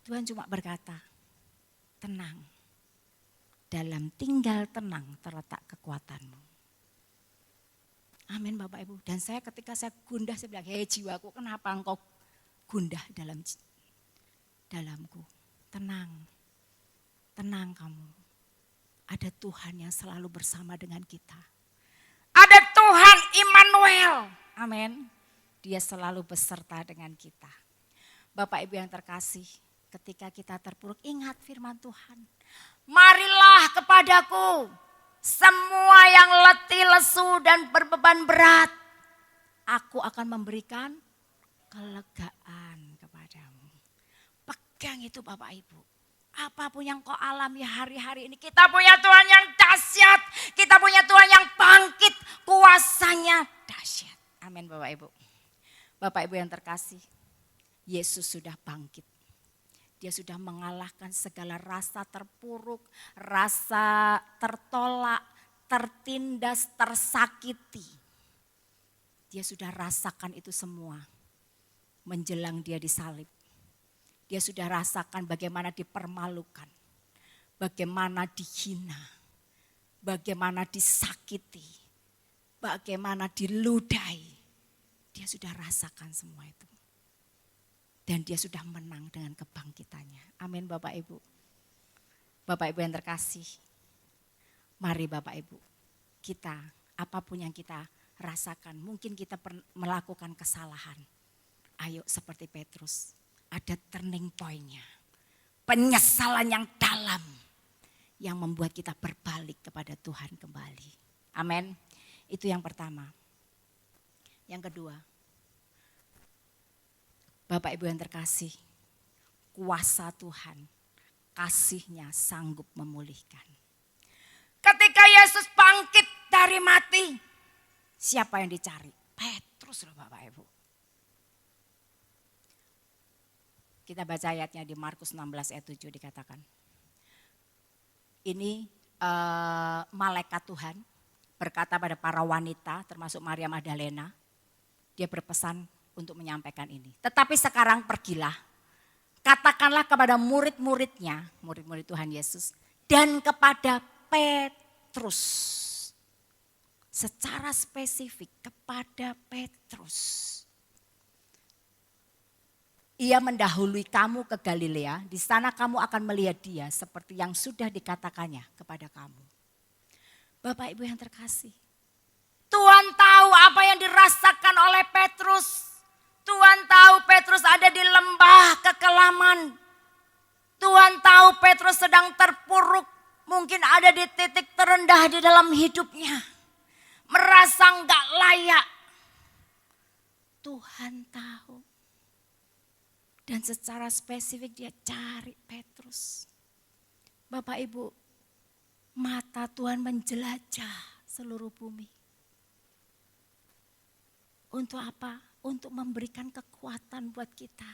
Tuhan cuma berkata, tenang. Dalam tinggal tenang terletak kekuatanmu. Amin Bapak Ibu. Dan saya ketika saya gundah, saya bilang, hei jiwaku, kenapa engkau gundah dalamku? Tenang, tenang kamu. ada Tuhan yang selalu bersama dengan kita. Ada Tuhan Immanuel. Amin. Dia selalu beserta dengan kita. Bapak Ibu yang terkasih, ketika kita terpuruk, ingat firman Tuhan. Marilah kepadaku semua yang letih, lesu dan berbeban berat. Aku akan memberikan kelegaan kepadamu. Pegang itu Bapak Ibu. Apapun yang kau alami hari-hari ini, kita punya Tuhan yang dahsyat. Kita punya Tuhan yang bangkit, kuasanya dahsyat. Amin Bapak Ibu. Bapak Ibu yang terkasih, Yesus sudah bangkit. Dia sudah mengalahkan segala rasa terpuruk, rasa tertolak, tertindas, tersakiti. Dia sudah rasakan itu semua menjelang dia disalib. Dia sudah rasakan bagaimana dipermalukan, bagaimana dihina, bagaimana disakiti, bagaimana diludahi. Dia sudah rasakan semua itu. Dan dia sudah menang dengan kebangkitannya. Amin Bapak Ibu. Bapak Ibu yang terkasih, mari Bapak Ibu, kita apapun yang kita rasakan, mungkin kita melakukan kesalahan. Ayo seperti Petrus. Ada turning point-nya. Penyesalan yang dalam yang membuat kita berbalik kepada Tuhan kembali. Amin. Itu yang pertama. Yang kedua, Bapak Ibu yang terkasih, kuasa Tuhan, kasih-Nya sanggup memulihkan. Ketika Yesus bangkit dari mati, siapa yang dicari? Petrus loh Bapak Ibu. Kita baca ayatnya di Markus 16 ayat 7 dikatakan. Ini malaikat Tuhan berkata pada para wanita termasuk Maria Magdalena. Dia berpesan untuk menyampaikan ini. Tetapi sekarang pergilah. Katakanlah kepada murid-muridnya, murid-murid Tuhan Yesus. Dan kepada Petrus. Secara spesifik kepada Petrus. Ia mendahului kamu ke Galilea, di sana kamu akan melihat dia seperti yang sudah dikatakannya kepada kamu. Bapak Ibu yang terkasih, Tuhan tahu apa yang dirasakan oleh Petrus. Tuhan tahu Petrus ada di lembah kekelaman. Tuhan tahu Petrus sedang terpuruk, mungkin ada di titik terendah di dalam hidupnya. Merasa enggak layak. Tuhan tahu. Dan secara spesifik dia cari Petrus. Bapak Ibu, mata Tuhan menjelajah seluruh bumi. Untuk apa? Untuk memberikan kekuatan buat kita.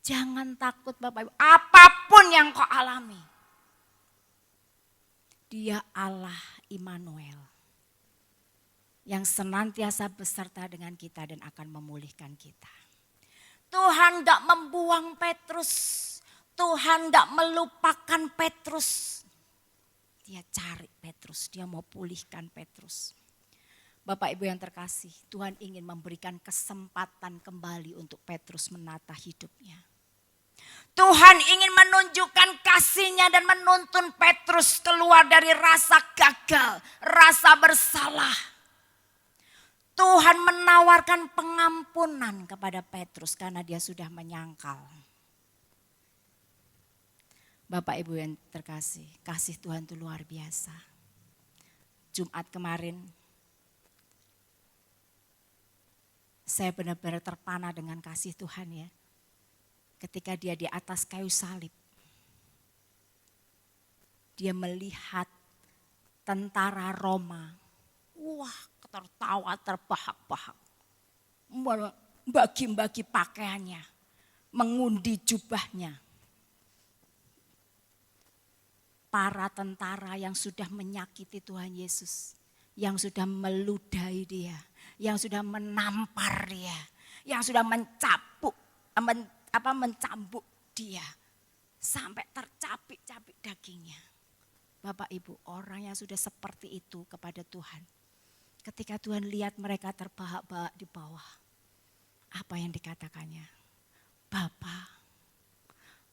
Jangan takut Bapak Ibu, apapun yang kau alami. Dia Allah Immanuel. Yang senantiasa beserta dengan kita dan akan memulihkan kita. Tuhan gak membuang Petrus. Tuhan gak melupakan Petrus. Dia cari Petrus, dia mau pulihkan Petrus. Bapak Ibu yang terkasih, Tuhan ingin memberikan kesempatan kembali untuk Petrus menata hidupnya. Tuhan ingin menunjukkan kasih-Nya dan menuntun Petrus keluar dari rasa gagal, rasa bersalah. Tuhan menawarkan pengampunan kepada Petrus karena dia sudah menyangkal. Bapak Ibu yang terkasih, kasih Tuhan itu luar biasa. Jumat kemarin, saya benar-benar terpana dengan kasih Tuhan ya. Ketika dia di atas kayu salib, dia melihat tentara Roma. Wah, tertawa terbahak-bahak. Bagi-bagi pakaiannya, mengundi jubahnya. Para tentara yang sudah menyakiti Tuhan Yesus, yang sudah meludahi dia, yang sudah menampar dia, yang sudah mencambuk dia sampai tercapik-capik dagingnya. Bapak Ibu, orang yang sudah seperti itu kepada Tuhan, ketika Tuhan lihat mereka terbahak-bahak di bawah, apa yang dikatakannya? Bapa,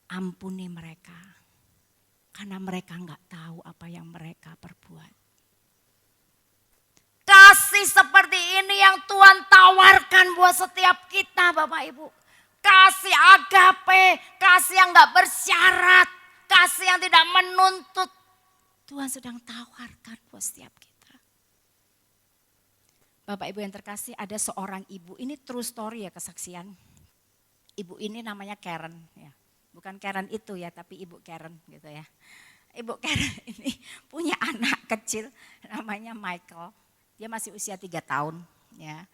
ampuni mereka Karena mereka nggak tahu apa yang mereka perbuat. Kasih seperti ini yang Tuhan tawarkan buat setiap kita Bapak Ibu. Kasih agape, kasih yang nggak bersyarat, kasih yang tidak menuntut. Tuhan sedang tawarkan buat setiap kita. Bapak Ibu yang terkasih, ada seorang ibu, ini true story ya kesaksian. Ibu ini namanya Karen ya. Bukan Karen itu ya, tapi Ibu Karen gitu ya. Ibu Karen ini punya anak kecil namanya Michael. Dia masih usia 3 tahun ya.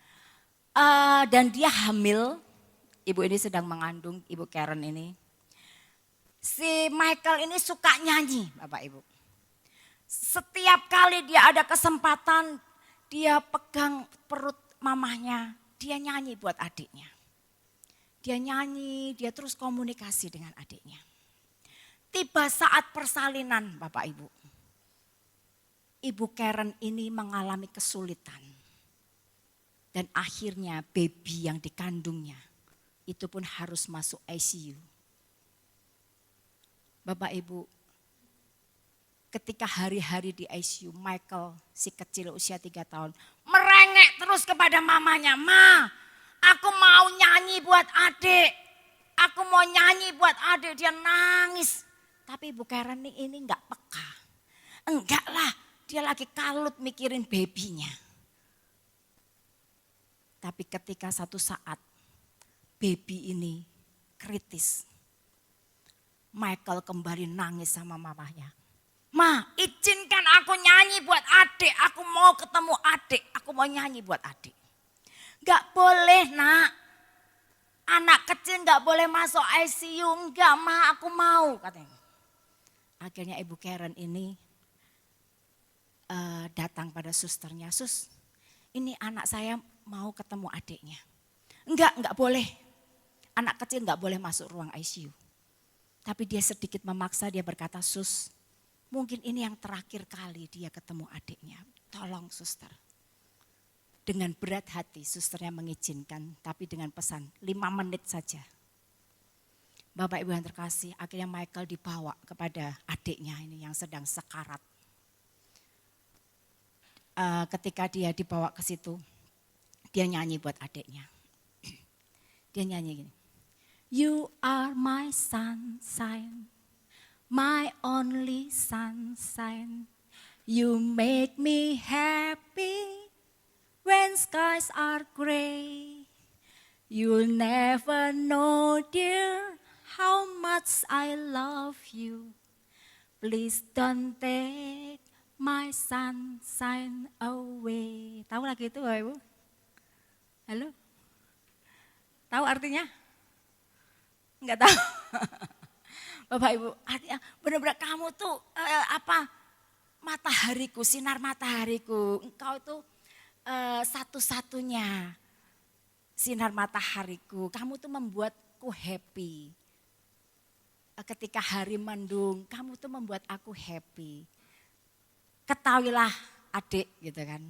Dan dia hamil, ibu ini sedang mengandung Ibu Karen ini. Si Michael ini suka nyanyi Bapak Ibu. Setiap kali dia ada kesempatan, dia pegang perut mamahnya, dia nyanyi buat adiknya. Dia nyanyi, dia terus komunikasi dengan adiknya. Tiba saat persalinan Bapak Ibu. Ibu Karen ini mengalami kesulitan. Dan akhirnya baby yang dikandungnya itu pun harus masuk ICU. Bapak Ibu, ketika hari-hari di ICU, Michael si kecil usia 3 tahun merengek terus kepada mamanya, "Ma, aku mau nyanyi buat adik. Aku mau nyanyi buat adik." Dia nangis. Tapi Ibu Karen ini enggak peka. Enggak lah, dia lagi kalut mikirin babynya. Tapi ketika satu saat baby ini kritis, Michael kembali nangis sama mamanya. "Ma, izinkan aku nyanyi buat adik. Aku mau ketemu adik. Aku mau nyanyi buat adik." "Gak boleh nak, anak kecil gak boleh masuk ICU." "Enggak Ma, aku mau," katanya. Akhirnya Ibu Karen ini datang pada susternya. "Sus, ini anak saya mau ketemu adiknya." Enggak boleh. Anak kecil gak boleh masuk ruang ICU. Tapi dia sedikit memaksa, dia berkata, "Sus, mungkin ini yang terakhir kali dia ketemu adiknya. Tolong suster." Dengan berat hati susternya mengizinkan, tapi dengan pesan 5 menit saja. Bapak Ibu yang terkasih, akhirnya Michael dibawa kepada adiknya ini yang sedang sekarat. Ketika dia dibawa ke situ, dia nyanyi buat adiknya. Dia nyanyi gini. "You are my sunshine, my only sunshine. You make me happy when skies are gray. You'll never know, dear, how much I love you. Please don't take my sunshine away." Tahu lagi itu Bapak Ibu? Halo? Tahu artinya? Enggak tahu. Bapak Ibu, artinya benar-benar kamu tuh matahariku, sinar matahariku. Engkau itu satu-satunya sinar matahariku. Kamu tuh membuatku happy. Ketika hari mendung, kamu tuh membuat aku happy. Ketahuilah adik gitu kan,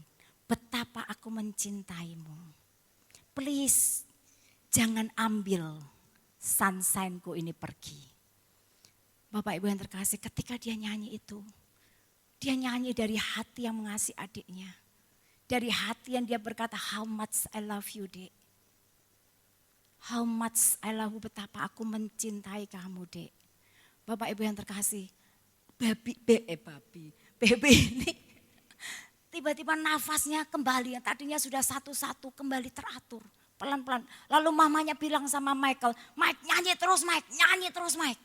betapa aku mencintaimu. Please, jangan ambil sunshine-ku ini pergi. Bapak Ibu yang terkasih, ketika dia nyanyi itu, dia nyanyi dari hati yang mengasihi adiknya. Dari hati yang dia berkata, "How much I love you, Dek. How much I love you," betapa aku mencintai kamu, Dek. Bapak Ibu yang terkasih, baby ini tiba-tiba nafasnya kembali, yang tadinya sudah satu-satu kembali teratur. Pelan-pelan. Lalu mamanya bilang sama Michael, "Mike, nyanyi terus Mike, nyanyi terus Mike."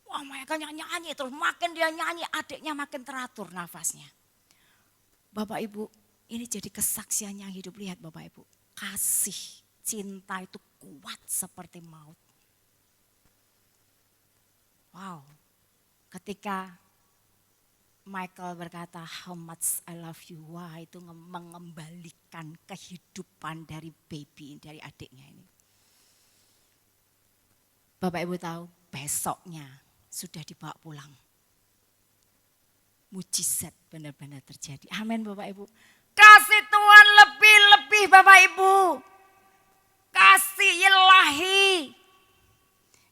Wah, Michael nyanyi terus, makin dia nyanyi adiknya makin teratur nafasnya. Bapak Ibu, ini jadi kesaksian yang hidup. Lihat Bapak Ibu, kasih, cinta itu kuat seperti maut. Wow, ketika Michael berkata, "How much I love you," wah itu mengembalikan kehidupan dari baby, dari adiknya ini. Bapak Ibu tahu, besoknya sudah dibawa pulang. Mujizat benar-benar terjadi. Amin Bapak Ibu. Kasih Tuhan lebih-lebih Bapak Ibu. Kasih ilahi.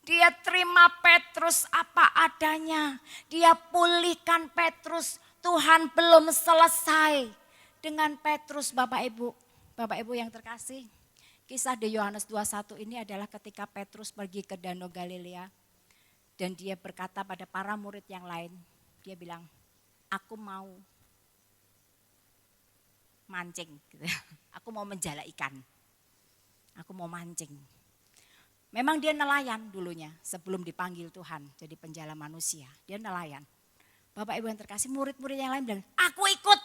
Dia terima Petrus apa adanya. Dia pulihkan Petrus. Tuhan belum selesai dengan Petrus, Bapak Ibu. Bapak Ibu yang terkasih. Kisah di Yohanes 21 ini adalah ketika Petrus pergi ke Danau Galilea. Dan dia berkata pada para murid yang lain. Dia bilang, aku mau mancing. Aku mau menjala ikan. Aku mau mancing. Memang dia nelayan dulunya sebelum dipanggil Tuhan jadi penjala manusia. Dia nelayan. Bapak Ibu yang terkasih, murid-murid yang lain bilang, aku ikut.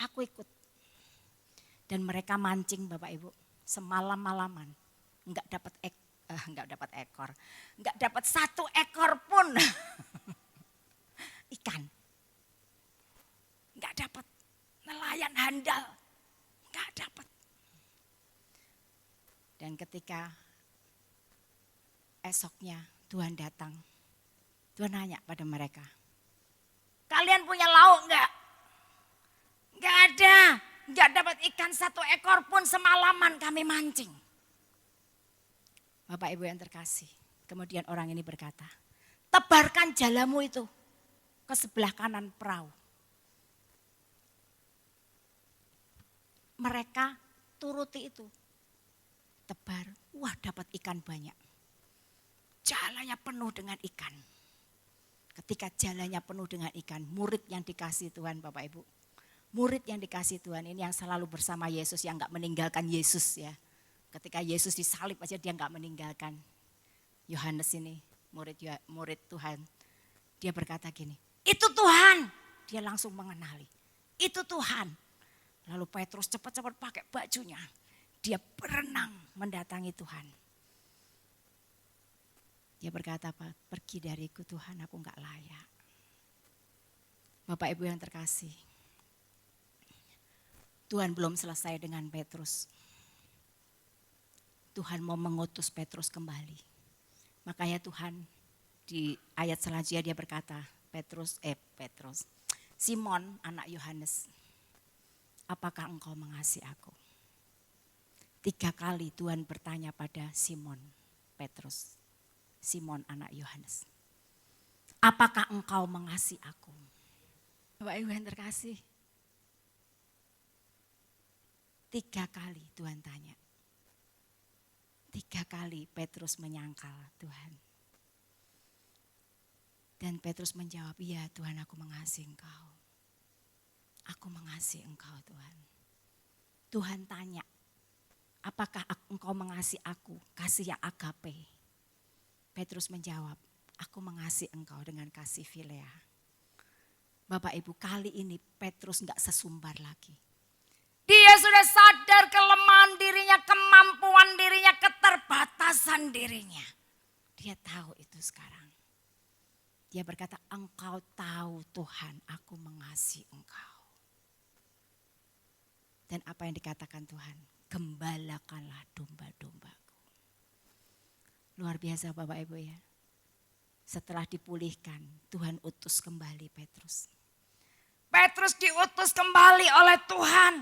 Aku ikut. Dan mereka mancing Bapak Ibu semalam-malaman. Enggak dapat ekor. Enggak dapat satu ekor pun ikan. Enggak dapat. Nelayan handal. Enggak dapat. Dan ketika esoknya Tuhan datang. Tuhan nanya pada mereka, kalian punya lauk enggak? Enggak ada, enggak dapat ikan satu ekor pun semalaman kami mancing. Bapak Ibu yang terkasih, kemudian orang ini berkata, tebarkan jalamu itu ke sebelah kanan perahu. Mereka turuti itu, tebar, wah dapat ikan banyak. Jalannya penuh dengan ikan. Ketika jalannya penuh dengan ikan, murid yang dikasih Tuhan Bapak Ibu. Murid yang dikasih Tuhan ini yang selalu bersama Yesus, yang gak meninggalkan Yesus ya. Ketika Yesus disalib aja dia gak meninggalkan. Yohanes ini murid Tuhan. Dia berkata gini, itu Tuhan. Dia langsung mengenali, itu Tuhan. Lalu Petrus cepat-cepat pakai bajunya. Dia berenang mendatangi Tuhan. Dia berkata, pergi dariku Tuhan, aku enggak layak. Bapak Ibu yang terkasih, Tuhan belum selesai dengan Petrus. Tuhan mau mengutus Petrus kembali. Makanya Tuhan di ayat selanjutnya dia berkata, Simon anak Yohanes, apakah engkau mengasihi aku? 3 kali Tuhan bertanya pada Simon Petrus. Simon anak Yohanes, apakah engkau mengasihi aku? Bapak Ibu yang terkasih, 3 kali Tuhan tanya. 3 kali Petrus menyangkal Tuhan. Dan Petrus menjawab, iya Tuhan, aku mengasihi engkau. Aku mengasihi engkau Tuhan. Tuhan tanya, apakah engkau mengasihi aku? Kasih yang agape. Petrus menjawab, aku mengasihi engkau dengan kasih filea. Bapak Ibu, kali ini Petrus enggak sesumbar lagi. Dia sudah sadar kelemahan dirinya, kemampuan dirinya, keterbatasan dirinya. Dia tahu itu sekarang. Dia berkata, engkau tahu Tuhan, aku mengasihi engkau. Dan apa yang dikatakan Tuhan? Gembalakanlah domba-dombaku. Luar biasa Bapak Ibu ya. Setelah dipulihkan, Tuhan utus kembali Petrus. Petrus diutus kembali oleh Tuhan.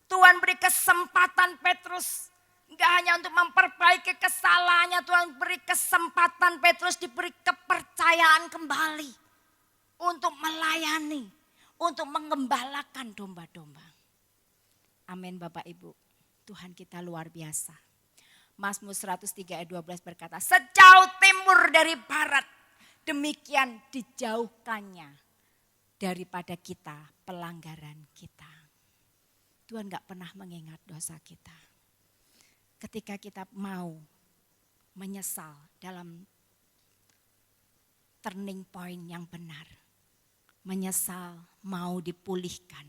Tuhan beri kesempatan Petrus. Enggak hanya untuk memperbaiki kesalahannya, Tuhan beri kesempatan Petrus diberi kepercayaan kembali. Untuk melayani, untuk mengembalakan domba-domba. Amin Bapak Ibu, Tuhan kita luar biasa. Mazmur 103 ayat 12 berkata, sejauh timur dari barat, demikian dijauhkannya daripada kita pelanggaran kita. Tuhan gak pernah mengingat dosa kita. Ketika kita mau menyesal dalam turning point yang benar, menyesal mau dipulihkan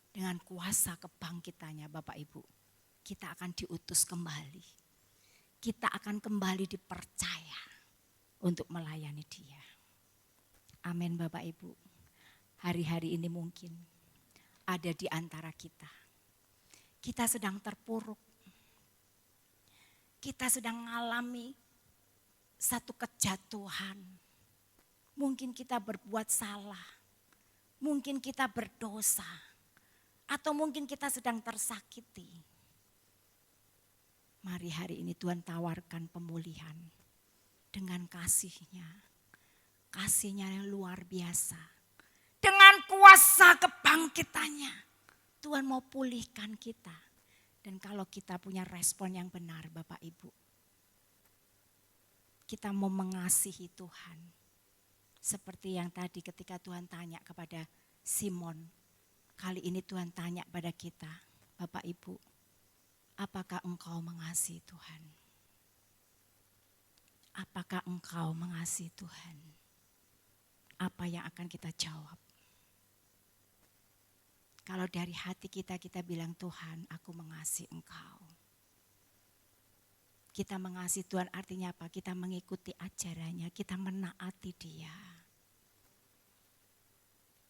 dengan kuasa kebangkitannya Bapak Ibu, kita akan diutus kembali. Kita akan kembali dipercaya untuk melayani Dia. Amin Bapak Ibu. Hari-hari ini mungkin ada di antara kita. Kita sedang terpuruk. Kita sedang mengalami satu kejatuhan. Mungkin kita berbuat salah. Mungkin kita berdosa. Atau mungkin kita sedang tersakiti. Mari hari ini Tuhan tawarkan pemulihan dengan kasih-Nya. Kasih-Nya yang luar biasa. Dengan kuasa kebangkitannya. Tuhan mau pulihkan kita. Dan kalau kita punya respon yang benar Bapak Ibu. Kita mau mengasihi Tuhan. Seperti yang tadi ketika Tuhan tanya kepada Simon. Kali ini Tuhan tanya pada kita. Bapak Ibu, apakah engkau mengasihi Tuhan? Apakah engkau mengasihi Tuhan? Apa yang akan kita jawab? Kalau dari hati kita bilang Tuhan, aku mengasihi engkau. Kita mengasihi Tuhan artinya apa? Kita mengikuti ajarannya, kita menaati Dia.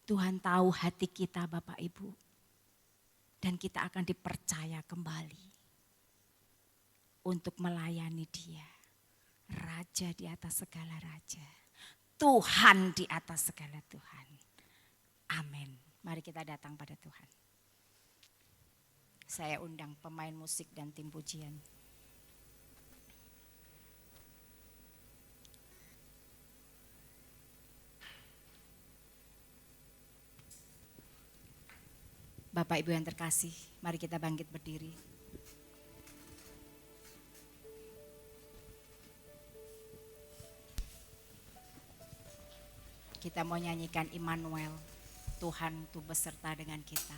Tuhan tahu hati kita Bapak Ibu. Dan kita akan dipercaya kembali untuk melayani Dia. Raja di atas segala raja. Tuhan di atas segala Tuhan. Amin. Mari kita datang pada Tuhan. Saya undang pemain musik dan tim pujian. Bapak Ibu yang terkasih, mari kita bangkit berdiri. Kita mau nyanyikan Immanuel, Tuhan itu beserta dengan kita.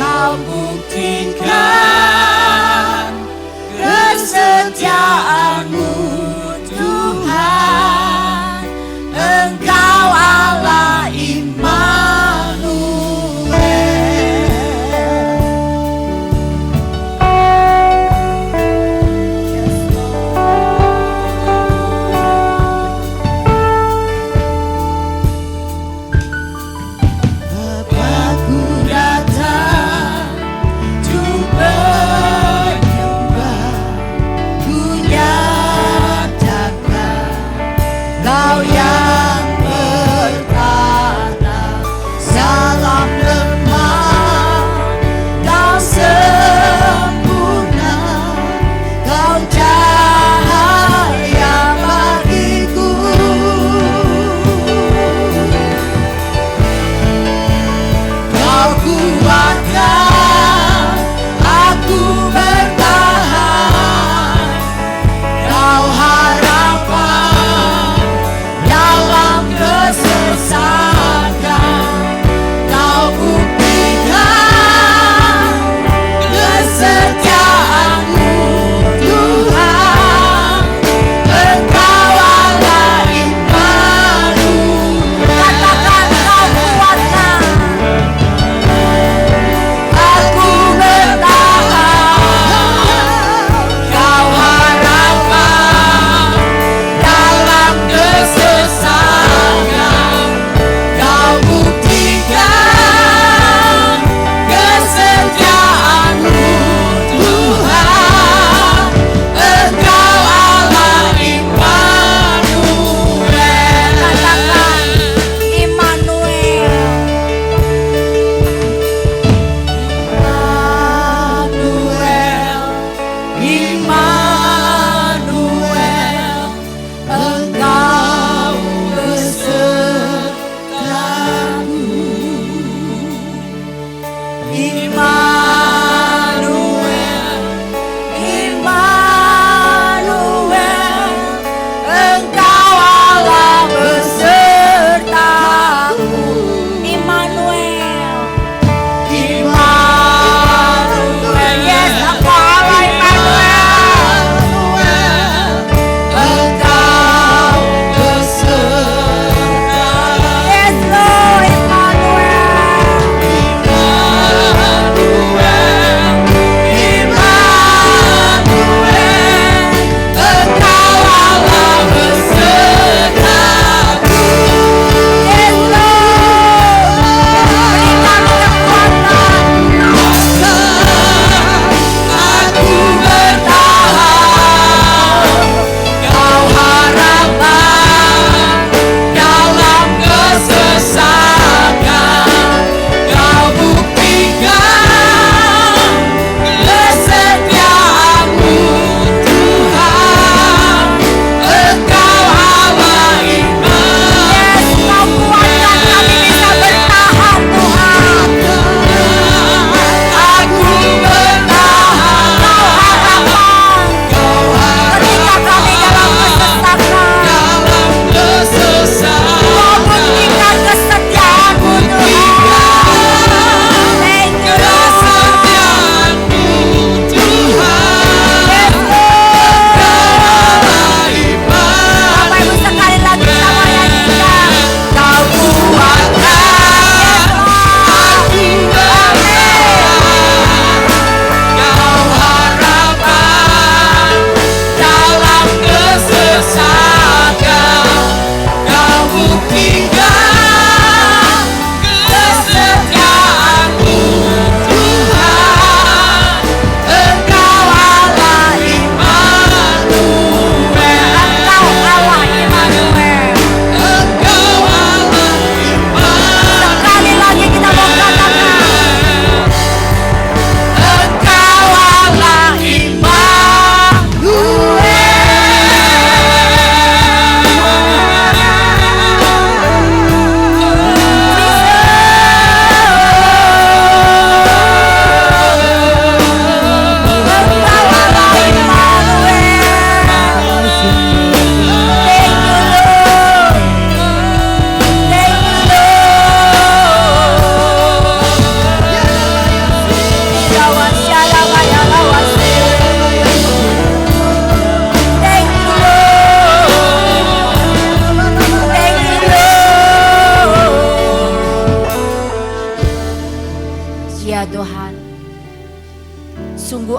Kau buktikan kesetiaan-Mu Tuhan, Engkau Allah Immanuel. Bapakku datang untuk menyembah, ku nyatakan Kau yang bertahta, salam lemah, Kau sempurna, Kau cahaya bagiku. Kau kuatkan aku bertahan, Kau harapan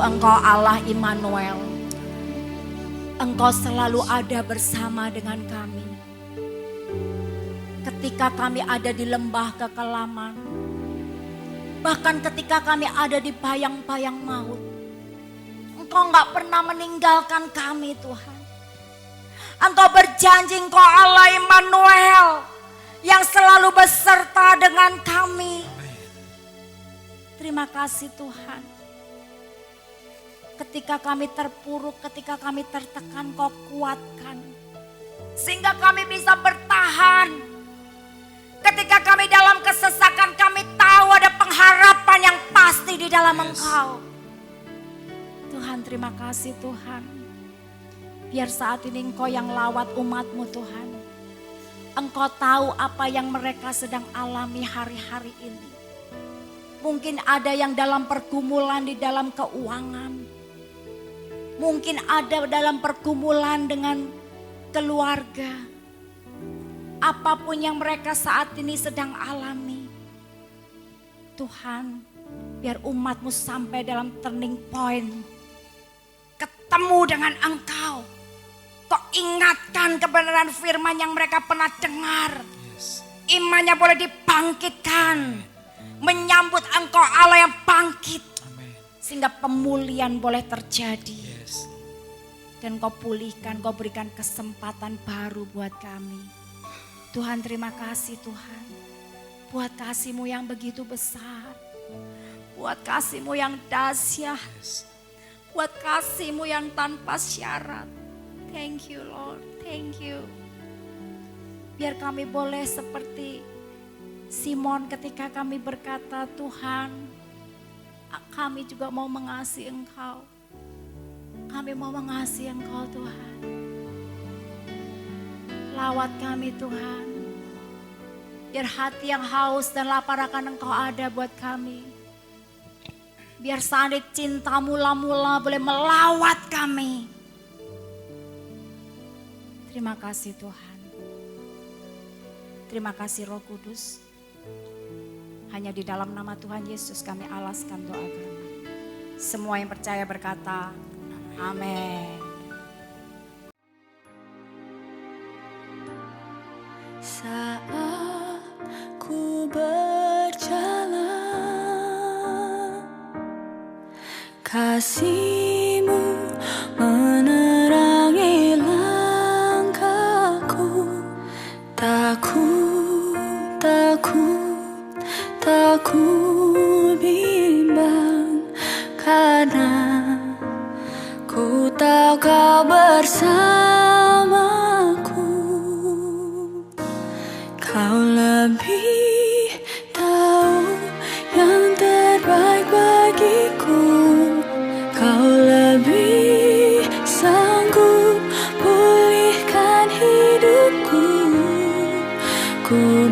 Engkau Allah Immanuel. Engkau selalu ada bersama dengan kami. Ketika kami ada di lembah kekelaman, bahkan ketika kami ada di bayang-bayang maut, Engkau gak pernah meninggalkan kami Tuhan. Engkau berjanji Engkau Allah Immanuel yang selalu beserta dengan kami. Terima kasih Tuhan. Ketika kami terpuruk, ketika kami tertekan, Kau kuatkan. Sehingga kami bisa bertahan. Ketika kami dalam kesesakan, kami tahu ada pengharapan yang pasti di dalam Engkau. Tuhan, terima kasih Tuhan. Biar saat ini Engkau yang lawat umat-Mu Tuhan. Engkau tahu apa yang mereka sedang alami hari-hari ini. Mungkin ada yang dalam pergumulan di dalam keuangan. Mungkin ada dalam pergumulan dengan keluarga. Apapun yang mereka saat ini sedang alami. Tuhan, biar umat-Mu sampai dalam turning point. Ketemu dengan Engkau. Kau ingatkan kebenaran firman yang mereka pernah dengar. Imannya boleh dibangkitkan. Menyambut Engkau Allah yang bangkit. Sehingga pemulihan boleh terjadi. Dan Kau pulihkan, Kau berikan kesempatan baru buat kami. Tuhan, terima kasih Tuhan. Buat kasih-Mu yang begitu besar. Buat kasih-Mu yang dahsyat. Buat kasih-Mu yang tanpa syarat. Thank you Lord, thank you. Biar kami boleh seperti Simon ketika kami berkata, Tuhan, kami juga mau mengasihi Engkau. Kami mau mengasihi Engkau Tuhan. Lawat kami Tuhan. Biar hati yang haus dan lapar akan Engkau ada buat kami. Biar salib cinta mula-mula boleh melawat kami. Terima kasih Tuhan. Terima kasih Roh Kudus. Hanya di dalam nama Tuhan Yesus kami alaskan doa kami. Semua yang percaya berkata, amin. Saat ku berjalan, kasih-Mu menerangi langkahku. Takut bimbang, karena ku tahu Kau bersamaku. Kau lebih tahu yang terbaik bagiku. Kau lebih sanggup pulihkan hidupku. Ku